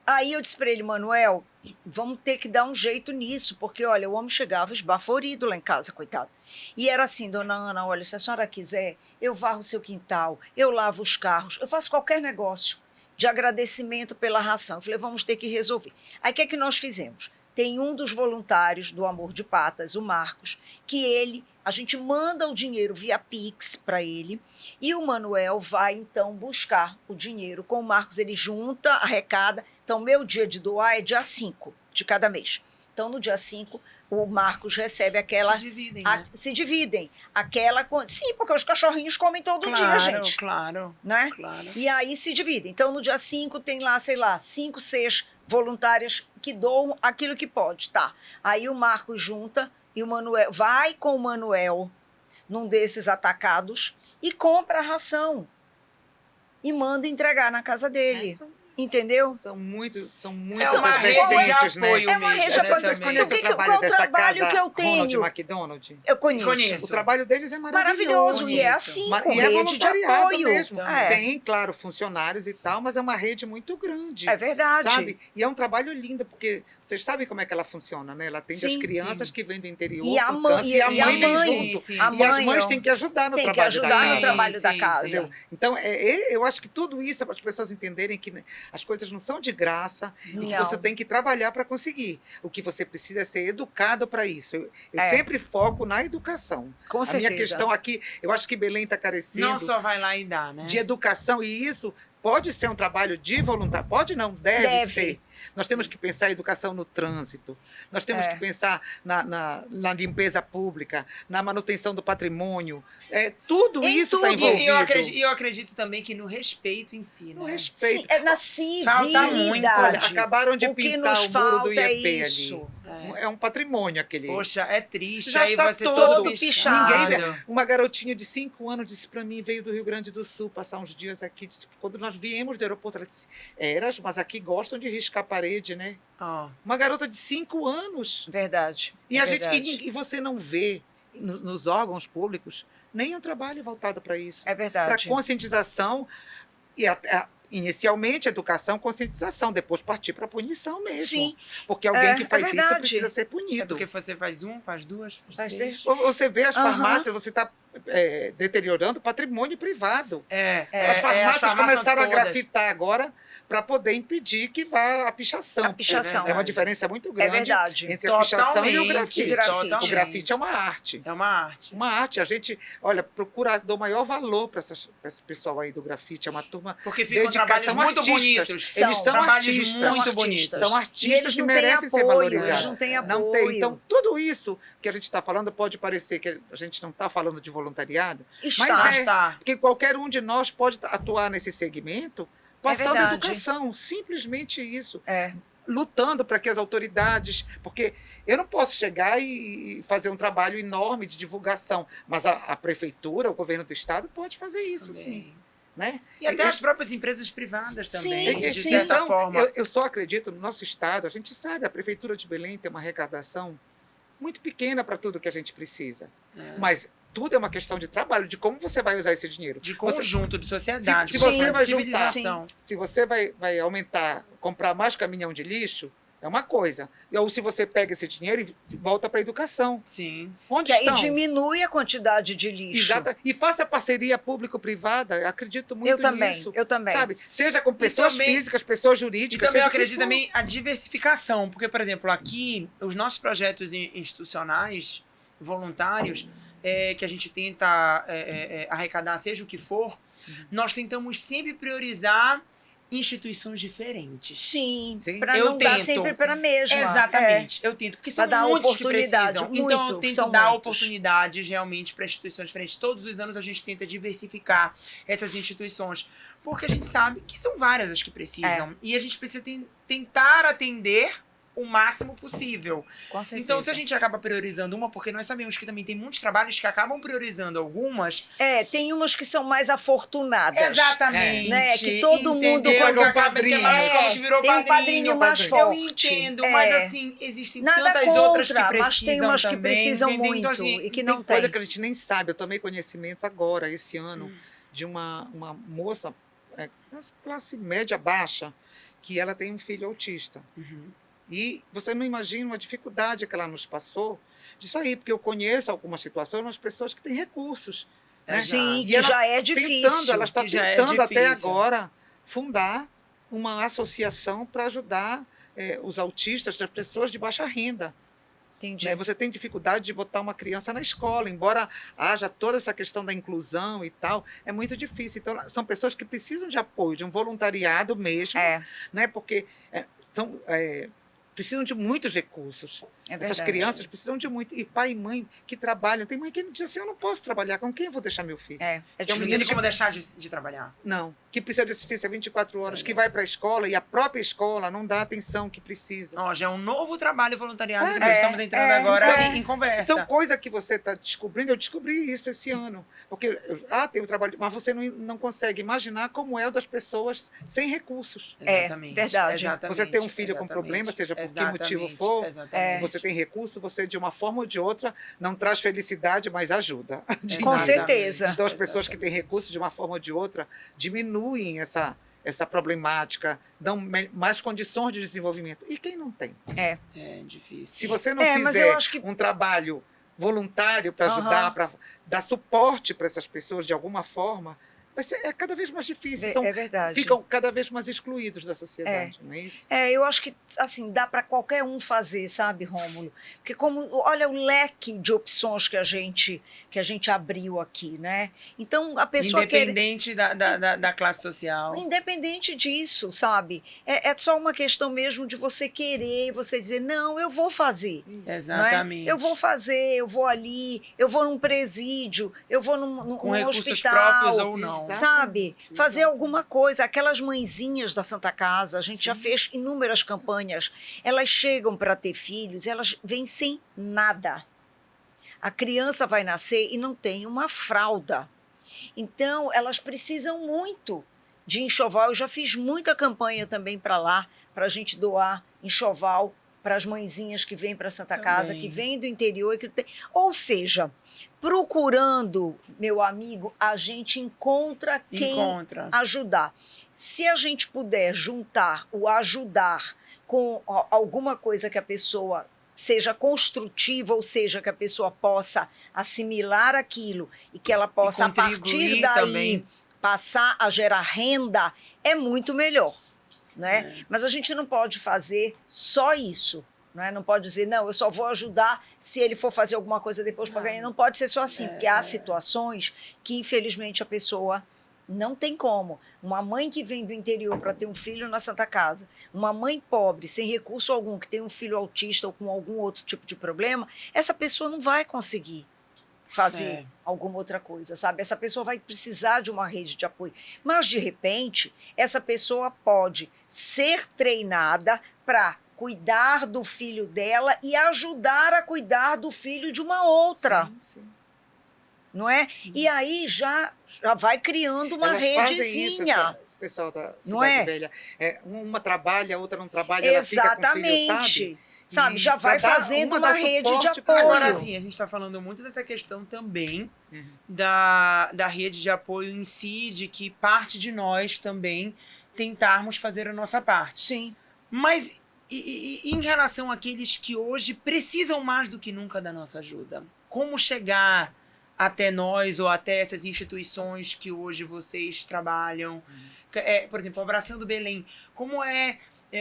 [SPEAKER 2] Aí eu disse para ele, Manuel, vamos ter que dar um jeito nisso, porque, olha, o homem chegava esbaforido lá em casa, coitado. E era assim, dona Ana, olha, se a senhora quiser, eu varro o seu quintal, eu lavo os carros, eu faço qualquer negócio de agradecimento pela ração. Eu falei, vamos ter que resolver. Aí o que é que nós fizemos? Tem um dos voluntários do Amor de Patas, o Marcos, que a gente manda o dinheiro via Pix para ele e o Manuel vai então buscar o dinheiro com o Marcos, ele junta, arrecada. Então, meu dia de doar é dia 5 de cada mês. Então, no dia 5, o Marcos recebe aquela...
[SPEAKER 1] Se dividem, né?
[SPEAKER 2] Se dividem. Sim, porque os cachorrinhos comem todo dia, gente.
[SPEAKER 1] Claro,
[SPEAKER 2] Né?
[SPEAKER 1] claro.
[SPEAKER 2] E aí se dividem. Então, no dia 5 tem lá, sei lá, 5, 6 voluntárias que doam aquilo que pode, tá? Aí o Marcos junta e o Manuel vai com o Manuel num desses atacados e compra a ração e manda entregar na casa dele. Entendeu?
[SPEAKER 3] São muitas
[SPEAKER 1] É uma rede de
[SPEAKER 3] vertentes,
[SPEAKER 1] apoio
[SPEAKER 2] É uma
[SPEAKER 1] mesmo,
[SPEAKER 2] rede de
[SPEAKER 1] né,
[SPEAKER 2] apoio.
[SPEAKER 1] também.
[SPEAKER 2] Então, qual é o trabalho que eu tenho?
[SPEAKER 3] Ronald McDonald.
[SPEAKER 2] Eu conheço.
[SPEAKER 1] Conheço.
[SPEAKER 3] O trabalho deles é
[SPEAKER 2] Maravilhoso. E é assim, com
[SPEAKER 3] E é
[SPEAKER 2] rede de
[SPEAKER 3] voluntariado
[SPEAKER 2] apoio.
[SPEAKER 3] mesmo.
[SPEAKER 2] É.
[SPEAKER 3] Tem, claro, funcionários e tal, mas é uma rede muito grande.
[SPEAKER 2] É verdade.
[SPEAKER 3] Sabe? E é um trabalho lindo, porque Vocês sabem como é que ela funciona, né? Ela atende as
[SPEAKER 2] Sim,
[SPEAKER 3] crianças
[SPEAKER 1] sim.
[SPEAKER 3] que vêm do interior
[SPEAKER 2] E a
[SPEAKER 3] pro
[SPEAKER 2] mãe-
[SPEAKER 3] câncer, e a
[SPEAKER 2] e a
[SPEAKER 3] mãe vem
[SPEAKER 2] mãe-
[SPEAKER 3] junto.
[SPEAKER 1] sim,
[SPEAKER 2] a
[SPEAKER 3] E as
[SPEAKER 2] mãe
[SPEAKER 3] mães
[SPEAKER 2] é um-
[SPEAKER 3] têm que ajudar no
[SPEAKER 2] tem que
[SPEAKER 3] trabalho
[SPEAKER 2] ajudar
[SPEAKER 3] da
[SPEAKER 2] no
[SPEAKER 3] casa.
[SPEAKER 2] trabalho da casa.
[SPEAKER 3] Entendeu? Então, eu acho que tudo isso é para as pessoas entenderem que, né, as coisas não são de graça e que
[SPEAKER 2] Não.
[SPEAKER 3] você tem que trabalhar para conseguir. O que você precisa é ser educado para isso. Eu
[SPEAKER 2] É.
[SPEAKER 3] sempre foco na educação.
[SPEAKER 2] Com
[SPEAKER 3] A
[SPEAKER 2] certeza.
[SPEAKER 3] minha questão aqui, eu acho que Belém está carecendo
[SPEAKER 1] Não só vai lá e dá, né?
[SPEAKER 3] de educação, e isso pode ser um trabalho de voluntário, pode não, deve ser. Nós temos que pensar em educação no trânsito, nós temos que pensar na limpeza pública, na manutenção do patrimônio. Tudo
[SPEAKER 2] Em
[SPEAKER 3] isso está
[SPEAKER 2] tudo.
[SPEAKER 3] envolvido.
[SPEAKER 1] E eu acredito também que no respeito em si,
[SPEAKER 3] No
[SPEAKER 1] né?
[SPEAKER 3] respeito.
[SPEAKER 2] Sim, é na civilidade.
[SPEAKER 1] Falta muito.
[SPEAKER 3] Olha, acabaram de
[SPEAKER 2] O que
[SPEAKER 3] pintar
[SPEAKER 2] nos
[SPEAKER 3] o muro do
[SPEAKER 2] falta é
[SPEAKER 3] IEP
[SPEAKER 2] isso.
[SPEAKER 3] ali. É um patrimônio aquele.
[SPEAKER 1] Poxa, é triste.
[SPEAKER 3] Já
[SPEAKER 1] aí
[SPEAKER 3] está
[SPEAKER 1] você
[SPEAKER 3] todo
[SPEAKER 2] pichado.
[SPEAKER 3] Ninguém vê. Uma garotinha de 5 anos disse para mim, veio do Rio Grande do Sul passar uns dias aqui. Disse, quando nós viemos do aeroporto, ela disse, mas aqui gostam de riscar a parede, né?
[SPEAKER 1] Ó,
[SPEAKER 3] Uma garota de 5 anos.
[SPEAKER 2] Verdade.
[SPEAKER 3] E,
[SPEAKER 2] é
[SPEAKER 3] a gente,
[SPEAKER 2] verdade.
[SPEAKER 3] e você não vê nos órgãos públicos nenhum trabalho voltado para isso.
[SPEAKER 2] É
[SPEAKER 3] Para
[SPEAKER 2] verdade.
[SPEAKER 3] conscientização e inicialmente educação, conscientização, depois partir para punição mesmo.
[SPEAKER 2] Sim.
[SPEAKER 3] Porque alguém
[SPEAKER 2] É,
[SPEAKER 3] que faz
[SPEAKER 2] é
[SPEAKER 3] isso
[SPEAKER 2] verdade.
[SPEAKER 3] precisa ser
[SPEAKER 1] é
[SPEAKER 3] punido.
[SPEAKER 1] porque você faz faz duas,
[SPEAKER 2] Faz
[SPEAKER 1] faz
[SPEAKER 2] três.
[SPEAKER 1] três.
[SPEAKER 3] Você vê as
[SPEAKER 2] Aham.
[SPEAKER 3] farmácias, você está deteriorando o patrimônio privado.
[SPEAKER 1] As
[SPEAKER 3] As farmácias começaram a
[SPEAKER 1] todas.
[SPEAKER 3] grafitar agora para poder impedir que vá a pichação.
[SPEAKER 2] A pichação.
[SPEAKER 3] É uma diferença muito grande
[SPEAKER 2] verdade.
[SPEAKER 3] entre a pichação e o
[SPEAKER 1] Totalmente,
[SPEAKER 3] grafite.
[SPEAKER 2] totalmente.
[SPEAKER 3] O grafite é uma arte.
[SPEAKER 1] É uma arte.
[SPEAKER 3] Uma arte. A gente, olha, procura, dou maior valor para esse pessoal aí do grafite. É uma turma
[SPEAKER 1] Porque ficam
[SPEAKER 3] dedicada,
[SPEAKER 1] trabalhos
[SPEAKER 3] são
[SPEAKER 1] muito
[SPEAKER 3] artistas.
[SPEAKER 1] bonitos.
[SPEAKER 3] Eles são
[SPEAKER 1] trabalhos
[SPEAKER 3] artistas.
[SPEAKER 1] muito
[SPEAKER 2] São
[SPEAKER 1] bonitos.
[SPEAKER 3] São
[SPEAKER 2] E
[SPEAKER 3] artistas
[SPEAKER 2] eles
[SPEAKER 3] que
[SPEAKER 2] não têm
[SPEAKER 3] merecem ser
[SPEAKER 2] apoio,
[SPEAKER 3] valorizados.
[SPEAKER 2] eles não têm
[SPEAKER 3] Não
[SPEAKER 2] apoio.
[SPEAKER 3] tem. Então, tudo isso que a gente está falando pode parecer que a gente não está falando de voluntariado,
[SPEAKER 2] Está.
[SPEAKER 3] mas
[SPEAKER 1] Está.
[SPEAKER 3] porque qualquer um de nós pode atuar nesse segmento passando
[SPEAKER 2] verdade.
[SPEAKER 3] educação, simplesmente isso.
[SPEAKER 2] É.
[SPEAKER 3] Lutando para que as autoridades, porque eu não posso chegar e fazer um trabalho enorme de divulgação, mas a prefeitura, o governo do estado pode fazer isso,
[SPEAKER 1] Também.
[SPEAKER 3] sim. Né?
[SPEAKER 1] E até as próprias empresas privadas também,
[SPEAKER 2] Sim,
[SPEAKER 1] de
[SPEAKER 2] sim.
[SPEAKER 1] certa
[SPEAKER 3] Então,
[SPEAKER 1] forma.
[SPEAKER 3] eu só acredito no nosso estado, a gente sabe, a prefeitura de Belém tem uma arrecadação muito pequena para tudo que a gente precisa,
[SPEAKER 1] É.
[SPEAKER 3] mas tudo é uma questão de trabalho, de como você vai usar esse dinheiro.
[SPEAKER 1] De
[SPEAKER 3] Você-
[SPEAKER 1] conjunto, de sociedade,
[SPEAKER 3] Se
[SPEAKER 1] de
[SPEAKER 3] você vai juntar-
[SPEAKER 1] civilização.
[SPEAKER 3] Se você vai aumentar, comprar mais caminhão de lixo, é uma coisa. Ou se você pega esse dinheiro e volta para a educação.
[SPEAKER 1] Sim.
[SPEAKER 3] Onde
[SPEAKER 2] E
[SPEAKER 3] estão?
[SPEAKER 2] diminui a quantidade de lixo.
[SPEAKER 3] Exata. E faça parceria público-privada. Eu acredito muito
[SPEAKER 2] Eu também,
[SPEAKER 3] nisso.
[SPEAKER 2] eu também.
[SPEAKER 3] Sabe? Seja com pessoas
[SPEAKER 1] também-
[SPEAKER 3] físicas, pessoas
[SPEAKER 1] E
[SPEAKER 3] jurídicas.
[SPEAKER 1] também eu
[SPEAKER 3] seja o que
[SPEAKER 1] acredito
[SPEAKER 3] for.
[SPEAKER 1] também a diversificação, porque, por exemplo, aqui, os nossos projetos institucionais, voluntários, que a gente tenta arrecadar, seja o que for, nós tentamos sempre priorizar instituições diferentes.
[SPEAKER 2] Sim,
[SPEAKER 3] Sim.
[SPEAKER 2] para
[SPEAKER 1] Eu
[SPEAKER 2] não dar
[SPEAKER 1] tento.
[SPEAKER 2] sempre para a mesma.
[SPEAKER 1] Exatamente, eu tento, porque são
[SPEAKER 2] Pra dar
[SPEAKER 1] muitos que
[SPEAKER 2] oportunidade,
[SPEAKER 1] precisam. Então eu
[SPEAKER 2] muito,
[SPEAKER 1] tento
[SPEAKER 2] são
[SPEAKER 1] dar
[SPEAKER 2] muitos.
[SPEAKER 1] oportunidades realmente para instituições diferentes. Todos os anos a gente tenta diversificar essas instituições, porque a gente sabe que são várias as que precisam. E a gente precisa tentar atender o máximo possível.
[SPEAKER 2] Com certeza.
[SPEAKER 1] Então, se a gente acaba priorizando uma, porque nós sabemos que também tem muitos trabalhos que acabam priorizando algumas.
[SPEAKER 2] Tem umas que são mais afortunadas.
[SPEAKER 1] Exatamente.
[SPEAKER 2] Né, que todo mundo
[SPEAKER 1] entendeu?
[SPEAKER 2] quando-
[SPEAKER 1] Que acaba que é uma
[SPEAKER 3] É,
[SPEAKER 1] escola que virou
[SPEAKER 2] tem um
[SPEAKER 1] padrinho.
[SPEAKER 2] padrinho mais
[SPEAKER 1] Eu
[SPEAKER 2] forte.
[SPEAKER 1] entendo, mas
[SPEAKER 2] É.
[SPEAKER 1] assim, existem
[SPEAKER 2] Nada
[SPEAKER 1] tantas
[SPEAKER 2] contra,
[SPEAKER 1] outras que precisam
[SPEAKER 2] mas tem umas que
[SPEAKER 1] também,
[SPEAKER 2] precisam
[SPEAKER 1] entendeu?
[SPEAKER 2] muito
[SPEAKER 1] Então, assim,
[SPEAKER 2] e que
[SPEAKER 3] Tem
[SPEAKER 2] não
[SPEAKER 3] coisa
[SPEAKER 2] tem.
[SPEAKER 3] que a gente nem sabe. Eu tomei conhecimento agora, esse ano, de uma moça, classe média baixa, que ela tem um filho autista.
[SPEAKER 1] Uhum.
[SPEAKER 3] E você não imagina uma dificuldade que ela nos passou disso aí, porque eu conheço algumas situações, umas pessoas que têm recursos. Né?
[SPEAKER 2] Sim,
[SPEAKER 3] E
[SPEAKER 2] que
[SPEAKER 3] ela
[SPEAKER 2] já é difícil.
[SPEAKER 3] Ela está
[SPEAKER 1] que já é
[SPEAKER 3] tentando até
[SPEAKER 1] difícil.
[SPEAKER 3] agora fundar uma associação para ajudar os autistas, as pessoas de baixa renda.
[SPEAKER 2] Entendi.
[SPEAKER 3] Né? Você tem dificuldade de botar uma criança na escola, embora haja toda essa questão da inclusão e tal, é muito difícil. Então, são pessoas que precisam de apoio, de um voluntariado mesmo, né? Porque precisam de muitos recursos.
[SPEAKER 2] É
[SPEAKER 3] Essas
[SPEAKER 2] verdade.
[SPEAKER 3] crianças precisam de muito. E pai e mãe que trabalham. Tem mãe que diz assim, eu não posso trabalhar, com quem eu vou deixar meu filho?
[SPEAKER 2] É
[SPEAKER 1] Não
[SPEAKER 2] difícil.
[SPEAKER 1] tem como deixar de trabalhar.
[SPEAKER 3] Não, que precisa de assistência 24 horas, que vai para a escola e a própria escola não dá a atenção que precisa.
[SPEAKER 1] Ó, já é um novo trabalho voluntariado
[SPEAKER 3] Sabe?
[SPEAKER 1] que nós estamos entrando agora em conversa.
[SPEAKER 3] São coisas que você está descobrindo. Eu descobri isso esse ano. Porque, tem um trabalho, mas você não consegue imaginar como é o das pessoas sem recursos.
[SPEAKER 1] Exatamente.
[SPEAKER 2] verdade.
[SPEAKER 1] Exatamente,
[SPEAKER 3] Você tem um filho com
[SPEAKER 1] exatamente,
[SPEAKER 3] problema, seja por que
[SPEAKER 1] exatamente,
[SPEAKER 3] motivo for,
[SPEAKER 1] exatamente.
[SPEAKER 3] você tem recurso, você de uma forma ou de outra não traz felicidade, mas ajuda.
[SPEAKER 2] Com
[SPEAKER 1] Exatamente,
[SPEAKER 2] certeza.
[SPEAKER 3] Então as pessoas que têm recurso de uma forma ou de outra diminuem essa problemática, dão mais condições de desenvolvimento. E quem não tem?
[SPEAKER 2] É.
[SPEAKER 1] É difícil.
[SPEAKER 3] Se você não
[SPEAKER 2] Mas eu
[SPEAKER 3] fizer
[SPEAKER 2] acho que...
[SPEAKER 3] um trabalho voluntário para ajudar, para dar suporte para essas pessoas de alguma forma, é cada vez mais difícil.
[SPEAKER 2] É verdade.
[SPEAKER 3] Ficam cada vez mais excluídos da sociedade, não é isso?
[SPEAKER 2] Eu acho que, assim, dá para qualquer um fazer, sabe, Rômulo? Porque olha o leque de opções que a gente abriu aqui, né? Então, a pessoa
[SPEAKER 1] independente da classe social.
[SPEAKER 2] Independente disso, sabe? É só uma questão mesmo de você querer, você dizer, não, eu vou fazer.
[SPEAKER 1] Exatamente.
[SPEAKER 2] Eu vou fazer, eu vou ali, eu vou num presídio, eu vou num
[SPEAKER 1] com recursos
[SPEAKER 2] hospital,
[SPEAKER 1] próprios ou não.
[SPEAKER 2] sabe? Fazer alguma coisa. Aquelas mãezinhas da Santa Casa, a gente já fez inúmeras campanhas. Elas chegam para ter filhos, elas vêm sem nada. A criança vai nascer e não tem uma fralda. Então, elas precisam muito de enxoval. Eu já fiz muita campanha também para lá, para a gente doar enxoval para as mãezinhas que vêm para Santa Casa, que vêm do interior. Ou seja, procurando, meu amigo, a gente encontra quem ajudar. Se a gente puder juntar o ajudar com alguma coisa que a pessoa seja construtiva, ou seja, que a pessoa possa assimilar aquilo e que ela possa, a partir daí, também passar a gerar renda, é muito melhor. Né? Mas a gente não pode fazer só isso. Não pode dizer, não, eu só vou ajudar se ele for fazer alguma coisa depois para ganhar. Não pode ser só assim, porque há situações que, infelizmente, a pessoa não tem como. Uma mãe que vem do interior para ter um filho na Santa Casa, uma mãe pobre, sem recurso algum, que tem um filho autista ou com algum outro tipo de problema, essa pessoa não vai conseguir fazer alguma outra coisa, sabe? Essa pessoa vai precisar de uma rede de apoio. Mas, de repente, essa pessoa pode ser treinada para cuidar do filho dela e ajudar a cuidar do filho de uma outra.
[SPEAKER 3] Sim.
[SPEAKER 2] Não é? E aí já vai criando uma redezinha.
[SPEAKER 3] Esse pessoal da Cidade Velha. Uma trabalha, a outra não trabalha, ela fica com o filho,
[SPEAKER 2] sabe? Já vai fazendo uma rede de apoio.
[SPEAKER 1] Agora, sim, a gente está falando muito dessa questão também da rede de apoio em si, de que parte de nós também tentarmos fazer a nossa parte.
[SPEAKER 2] Sim.
[SPEAKER 1] Mas e em relação àqueles que hoje precisam mais do que nunca da nossa ajuda? Como chegar até nós ou até essas instituições que hoje vocês trabalham? Por exemplo, Abraçando Belém. Como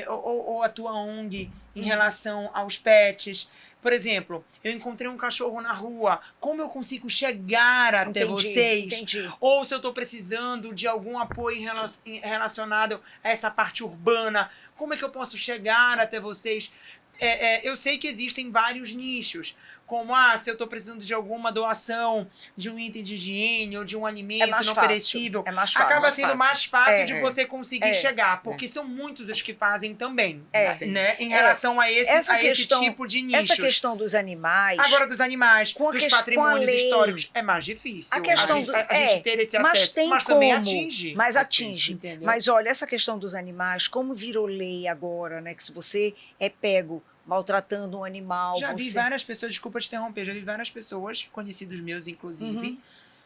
[SPEAKER 1] ou a tua ONG em relação aos pets? Por exemplo, eu encontrei um cachorro na rua, como eu consigo chegar até vocês?
[SPEAKER 2] Entendi.
[SPEAKER 1] Ou se eu estou precisando de algum apoio relacionado a essa parte urbana, como é que eu posso chegar até vocês? Eu sei que existem vários nichos, como se eu estou precisando de alguma doação de um item de higiene ou de um alimento não perecível, acaba sendo mais fácil de você conseguir chegar, porque são muitos os que fazem também, né? Em relação a esse tipo de nichos.
[SPEAKER 2] Essa questão dos animais...
[SPEAKER 1] Agora, dos animais, dos patrimônios históricos, é mais difícil.
[SPEAKER 2] A questão
[SPEAKER 1] a gente ter esse acesso, mas também atinge.
[SPEAKER 2] Mas atinge.
[SPEAKER 1] Entendeu?
[SPEAKER 2] Mas olha, essa questão dos animais, como virou lei agora, né? Que se você é pego maltratando um animal...
[SPEAKER 1] Já vi várias pessoas, desculpa te interromper, já vi várias pessoas, conhecidos meus inclusive,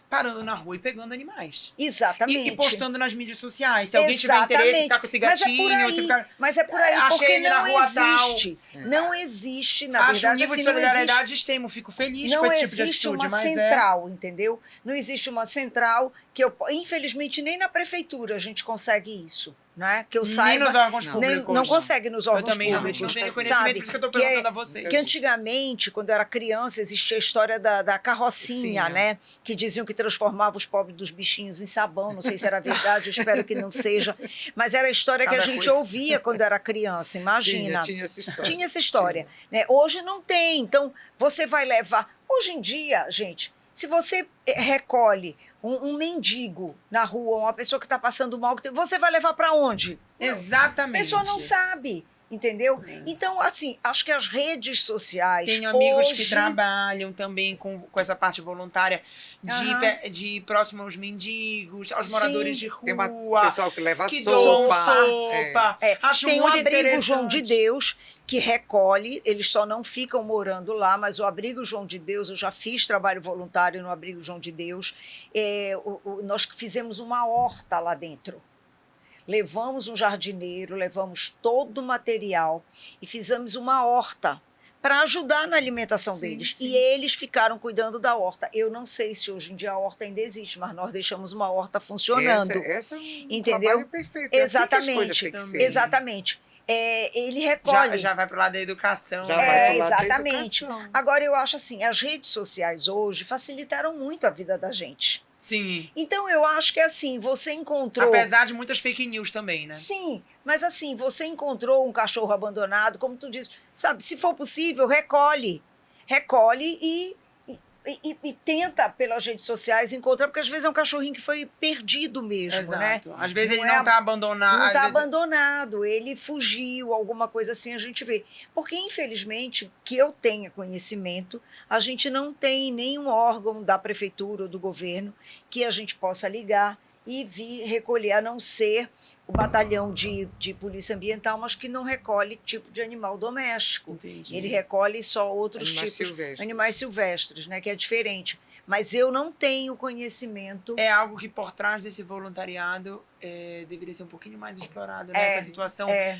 [SPEAKER 1] parando na rua e pegando animais.
[SPEAKER 2] Exatamente.
[SPEAKER 1] E postando nas mídias sociais. Se alguém tiver interesse, ficar com esse gatinho...
[SPEAKER 2] Mas é por aí,
[SPEAKER 1] achei
[SPEAKER 2] porque
[SPEAKER 1] ele na rua
[SPEAKER 2] existe. Não existe, na verdade,
[SPEAKER 1] acho um nível de solidariedade extremo, fico feliz com esse tipo de atitude.
[SPEAKER 2] Não existe uma central, entendeu? Não existe uma central que infelizmente, nem na prefeitura a gente consegue isso. Né? Que eu saiba,
[SPEAKER 1] nem nos órgãos públicos.
[SPEAKER 2] Não consegue nos órgãos
[SPEAKER 1] públicos. Eu também
[SPEAKER 2] públicos.
[SPEAKER 1] não tenho conhecimento, por isso que eu estou perguntando a vocês.
[SPEAKER 2] Que antigamente, quando eu era criança, existia a história da carrocinha, né? Que diziam que transformava os pobres dos bichinhos em sabão. Não sei se era verdade, eu espero que não seja. Mas era a história que a gente ouvia quando era criança, imagina.
[SPEAKER 3] Tinha essa história.
[SPEAKER 2] Tinha essa história. Né? Hoje não tem, então você vai levar... Hoje em dia, gente, se você recolhe um mendigo na rua, uma pessoa que está passando mal, você vai levar para onde?
[SPEAKER 1] Exatamente.
[SPEAKER 2] A pessoa não sabe, entendeu? Então, assim, acho que as redes sociais...
[SPEAKER 1] Tenho amigos que trabalham também com essa parte voluntária de ir próximo aos mendigos, aos moradores de rua.
[SPEAKER 3] Tem pessoal que leva
[SPEAKER 1] sopa. Acho
[SPEAKER 2] tem
[SPEAKER 1] muito
[SPEAKER 2] o Abrigo João de Deus, que recolhe, eles só não ficam morando lá, mas o Abrigo João de Deus, eu já fiz trabalho voluntário no Abrigo João de Deus, nós fizemos uma horta lá dentro. levamos um jardineiro, levamos todo o material e fizemos uma horta para ajudar na alimentação
[SPEAKER 1] Sim,
[SPEAKER 2] deles.
[SPEAKER 1] sim.
[SPEAKER 2] E eles ficaram cuidando da horta. Eu não sei se hoje em dia a horta ainda existe, mas nós deixamos uma horta funcionando.
[SPEAKER 3] Essa é um
[SPEAKER 2] Entendeu?
[SPEAKER 3] trabalho perfeito. É assim que as coisas têm que
[SPEAKER 1] Exatamente.
[SPEAKER 3] ser, né?
[SPEAKER 2] Exatamente. Ele recolhe.
[SPEAKER 1] Já vai pro lado da educação.
[SPEAKER 3] Já
[SPEAKER 1] né?
[SPEAKER 3] vai pro lado da
[SPEAKER 2] exatamente.
[SPEAKER 3] educação.
[SPEAKER 2] Agora, eu acho assim, as redes sociais hoje facilitaram muito a vida da gente.
[SPEAKER 1] Sim.
[SPEAKER 2] Então, eu acho que assim, você encontrou...
[SPEAKER 1] Apesar de muitas fake news também, né?
[SPEAKER 2] Sim, mas assim, você encontrou um cachorro abandonado, como tu disse, sabe, se for possível, recolhe. Recolhe e tenta pelas redes sociais encontrar, porque às vezes é um cachorrinho que foi perdido mesmo, né?
[SPEAKER 1] Exato. Às vezes
[SPEAKER 2] Não
[SPEAKER 1] ele
[SPEAKER 2] é
[SPEAKER 1] não tá abandonado.
[SPEAKER 2] Não
[SPEAKER 1] às
[SPEAKER 2] está
[SPEAKER 1] vezes-
[SPEAKER 2] abandonado, ele fugiu, alguma coisa assim a gente vê. Porque, infelizmente, que eu tenha conhecimento, a gente não tem nenhum órgão da prefeitura ou do governo que a gente possa ligar e vir recolher, a não ser o batalhão de polícia ambiental, mas que não recolhe tipo de animal doméstico.
[SPEAKER 1] Entendi.
[SPEAKER 2] Ele recolhe só outros
[SPEAKER 3] Animais
[SPEAKER 2] tipos
[SPEAKER 3] silvestres.
[SPEAKER 2] de animais silvestres, né, que é diferente. Mas eu não tenho conhecimento.
[SPEAKER 1] É algo que por trás desse voluntariado deveria ser um pouquinho mais explorado, né? Essa situação
[SPEAKER 2] É,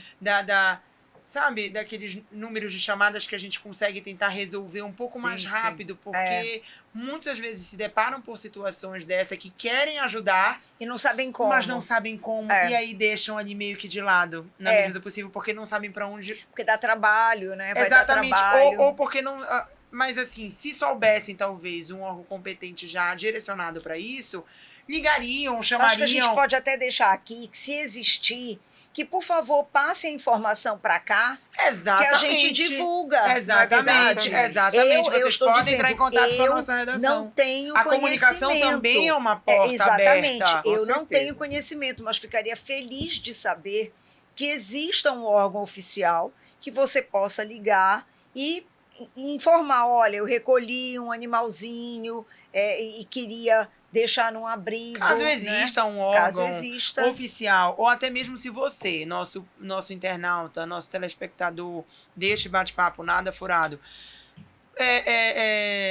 [SPEAKER 1] sabe, daqueles números de chamadas que a gente consegue tentar resolver um pouco
[SPEAKER 3] Sim,
[SPEAKER 1] mais
[SPEAKER 3] sim.
[SPEAKER 1] rápido, porque muitas vezes se deparam por situações dessa que querem ajudar,
[SPEAKER 2] e não sabem como.
[SPEAKER 1] mas não sabem como,
[SPEAKER 2] É.
[SPEAKER 1] e aí deixam ali meio que de lado, na
[SPEAKER 2] É.
[SPEAKER 1] medida do possível, porque não sabem pra onde.
[SPEAKER 2] Porque dá trabalho, né? Vai dar
[SPEAKER 1] Exatamente.
[SPEAKER 2] trabalho.
[SPEAKER 1] Ou porque não. Mas assim, se soubessem, talvez, um órgão competente já direcionado pra isso, ligariam,
[SPEAKER 2] Acho que a gente
[SPEAKER 1] chamariam.
[SPEAKER 2] pode até deixar aqui que, se existir, que, por favor, passe a informação para cá,
[SPEAKER 1] Exatamente.
[SPEAKER 2] que a gente divulga.
[SPEAKER 1] Exatamente,
[SPEAKER 2] não é verdade?
[SPEAKER 1] exatamente.
[SPEAKER 2] Eu
[SPEAKER 1] Vocês
[SPEAKER 2] estou
[SPEAKER 1] podem
[SPEAKER 2] dizendo,
[SPEAKER 1] entrar em contato com a
[SPEAKER 2] eu
[SPEAKER 1] nossa redação.
[SPEAKER 2] não tenho
[SPEAKER 1] A
[SPEAKER 2] conhecimento.
[SPEAKER 1] comunicação também é uma porta
[SPEAKER 2] exatamente.
[SPEAKER 1] aberta.
[SPEAKER 3] com
[SPEAKER 2] Eu não
[SPEAKER 3] certeza.
[SPEAKER 2] tenho conhecimento, mas ficaria feliz de saber que exista um órgão oficial que você possa ligar e informar, olha, eu recolhi um animalzinho e queria deixar num abrigo.
[SPEAKER 1] Caso
[SPEAKER 2] né?
[SPEAKER 1] exista um
[SPEAKER 2] Caso
[SPEAKER 1] órgão
[SPEAKER 2] exista.
[SPEAKER 1] oficial, ou até mesmo se você, nosso internauta, nosso telespectador deste bate-papo Nada Furado,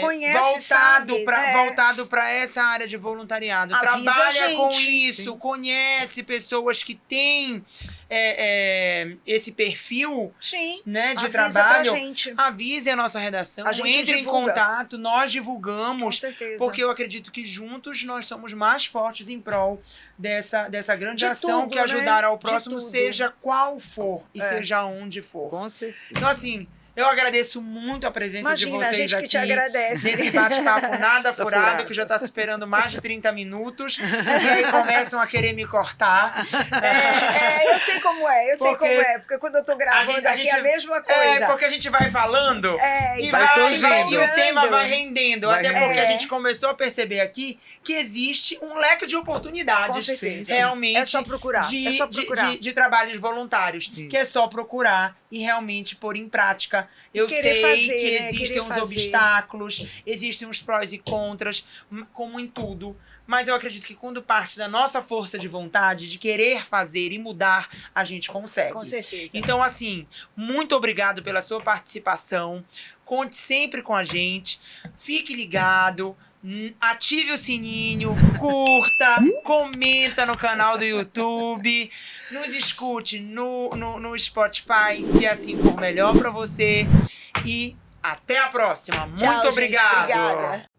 [SPEAKER 2] Conhece, sabe,
[SPEAKER 1] voltado para essa área de voluntariado,
[SPEAKER 2] Avisa a
[SPEAKER 1] trabalha
[SPEAKER 2] gente.
[SPEAKER 1] com isso,
[SPEAKER 3] Sim.
[SPEAKER 1] conhece pessoas que têm esse perfil,
[SPEAKER 2] Sim,
[SPEAKER 1] né, de
[SPEAKER 2] avisa
[SPEAKER 1] trabalho,
[SPEAKER 2] pra gente.
[SPEAKER 1] avise a nossa redação,
[SPEAKER 2] A gente
[SPEAKER 1] entre em
[SPEAKER 2] divulga.
[SPEAKER 1] contato, nós
[SPEAKER 2] Com
[SPEAKER 1] divulgamos,
[SPEAKER 2] certeza.
[SPEAKER 1] porque eu acredito que juntos nós somos mais fortes em prol dessa grande
[SPEAKER 2] De
[SPEAKER 1] ação
[SPEAKER 2] tudo,
[SPEAKER 1] que
[SPEAKER 2] né?
[SPEAKER 1] ajudar ao
[SPEAKER 2] De
[SPEAKER 1] próximo,
[SPEAKER 2] tudo.
[SPEAKER 1] seja qual for e
[SPEAKER 2] É.
[SPEAKER 1] seja onde for.
[SPEAKER 3] Com certeza.
[SPEAKER 1] Então, assim, eu agradeço muito a presença de
[SPEAKER 2] Imagina, a
[SPEAKER 1] vocês
[SPEAKER 2] gente que
[SPEAKER 1] aqui.
[SPEAKER 2] te agradece.
[SPEAKER 1] Nesse bate-papo nada furado,
[SPEAKER 3] furado.
[SPEAKER 1] que já está superando mais de 30 minutos. E aí começam a querer me cortar.
[SPEAKER 2] Eu sei como é, porque quando eu tô gravando
[SPEAKER 1] a
[SPEAKER 2] aqui
[SPEAKER 1] gente-
[SPEAKER 2] é a mesma coisa.
[SPEAKER 1] Porque a gente vai falando
[SPEAKER 2] E
[SPEAKER 1] e
[SPEAKER 3] vai surgindo.
[SPEAKER 1] e o tema vai rendendo.
[SPEAKER 3] Vai
[SPEAKER 1] até
[SPEAKER 3] rendendo.
[SPEAKER 1] porque a gente começou a perceber aqui que existe um leque de oportunidades.
[SPEAKER 2] Com certeza.
[SPEAKER 1] Realmente
[SPEAKER 2] É só procurar.
[SPEAKER 1] de,
[SPEAKER 2] é só
[SPEAKER 1] de-
[SPEAKER 2] procurar.
[SPEAKER 1] de trabalhos voluntários,
[SPEAKER 3] Isso.
[SPEAKER 1] que é só procurar e realmente pôr em prática. Eu
[SPEAKER 2] querer
[SPEAKER 1] sei
[SPEAKER 2] fazer,
[SPEAKER 1] que
[SPEAKER 2] né?
[SPEAKER 1] existem
[SPEAKER 2] Querer
[SPEAKER 1] uns
[SPEAKER 2] fazer.
[SPEAKER 1] obstáculos, existem uns prós e contras, como em tudo. Mas eu acredito que quando parte da nossa força de vontade, de querer fazer e mudar, a gente consegue.
[SPEAKER 2] Com certeza.
[SPEAKER 1] Então, assim, muito obrigado pela sua participação. Conte sempre com a gente. Fique ligado. Ative o sininho, curta, comenta no canal do YouTube, nos escute no Spotify, se assim for melhor para você. E até a próxima.
[SPEAKER 2] Tchau,
[SPEAKER 1] Muito
[SPEAKER 2] gente.
[SPEAKER 1] obrigado.
[SPEAKER 2] Obrigada.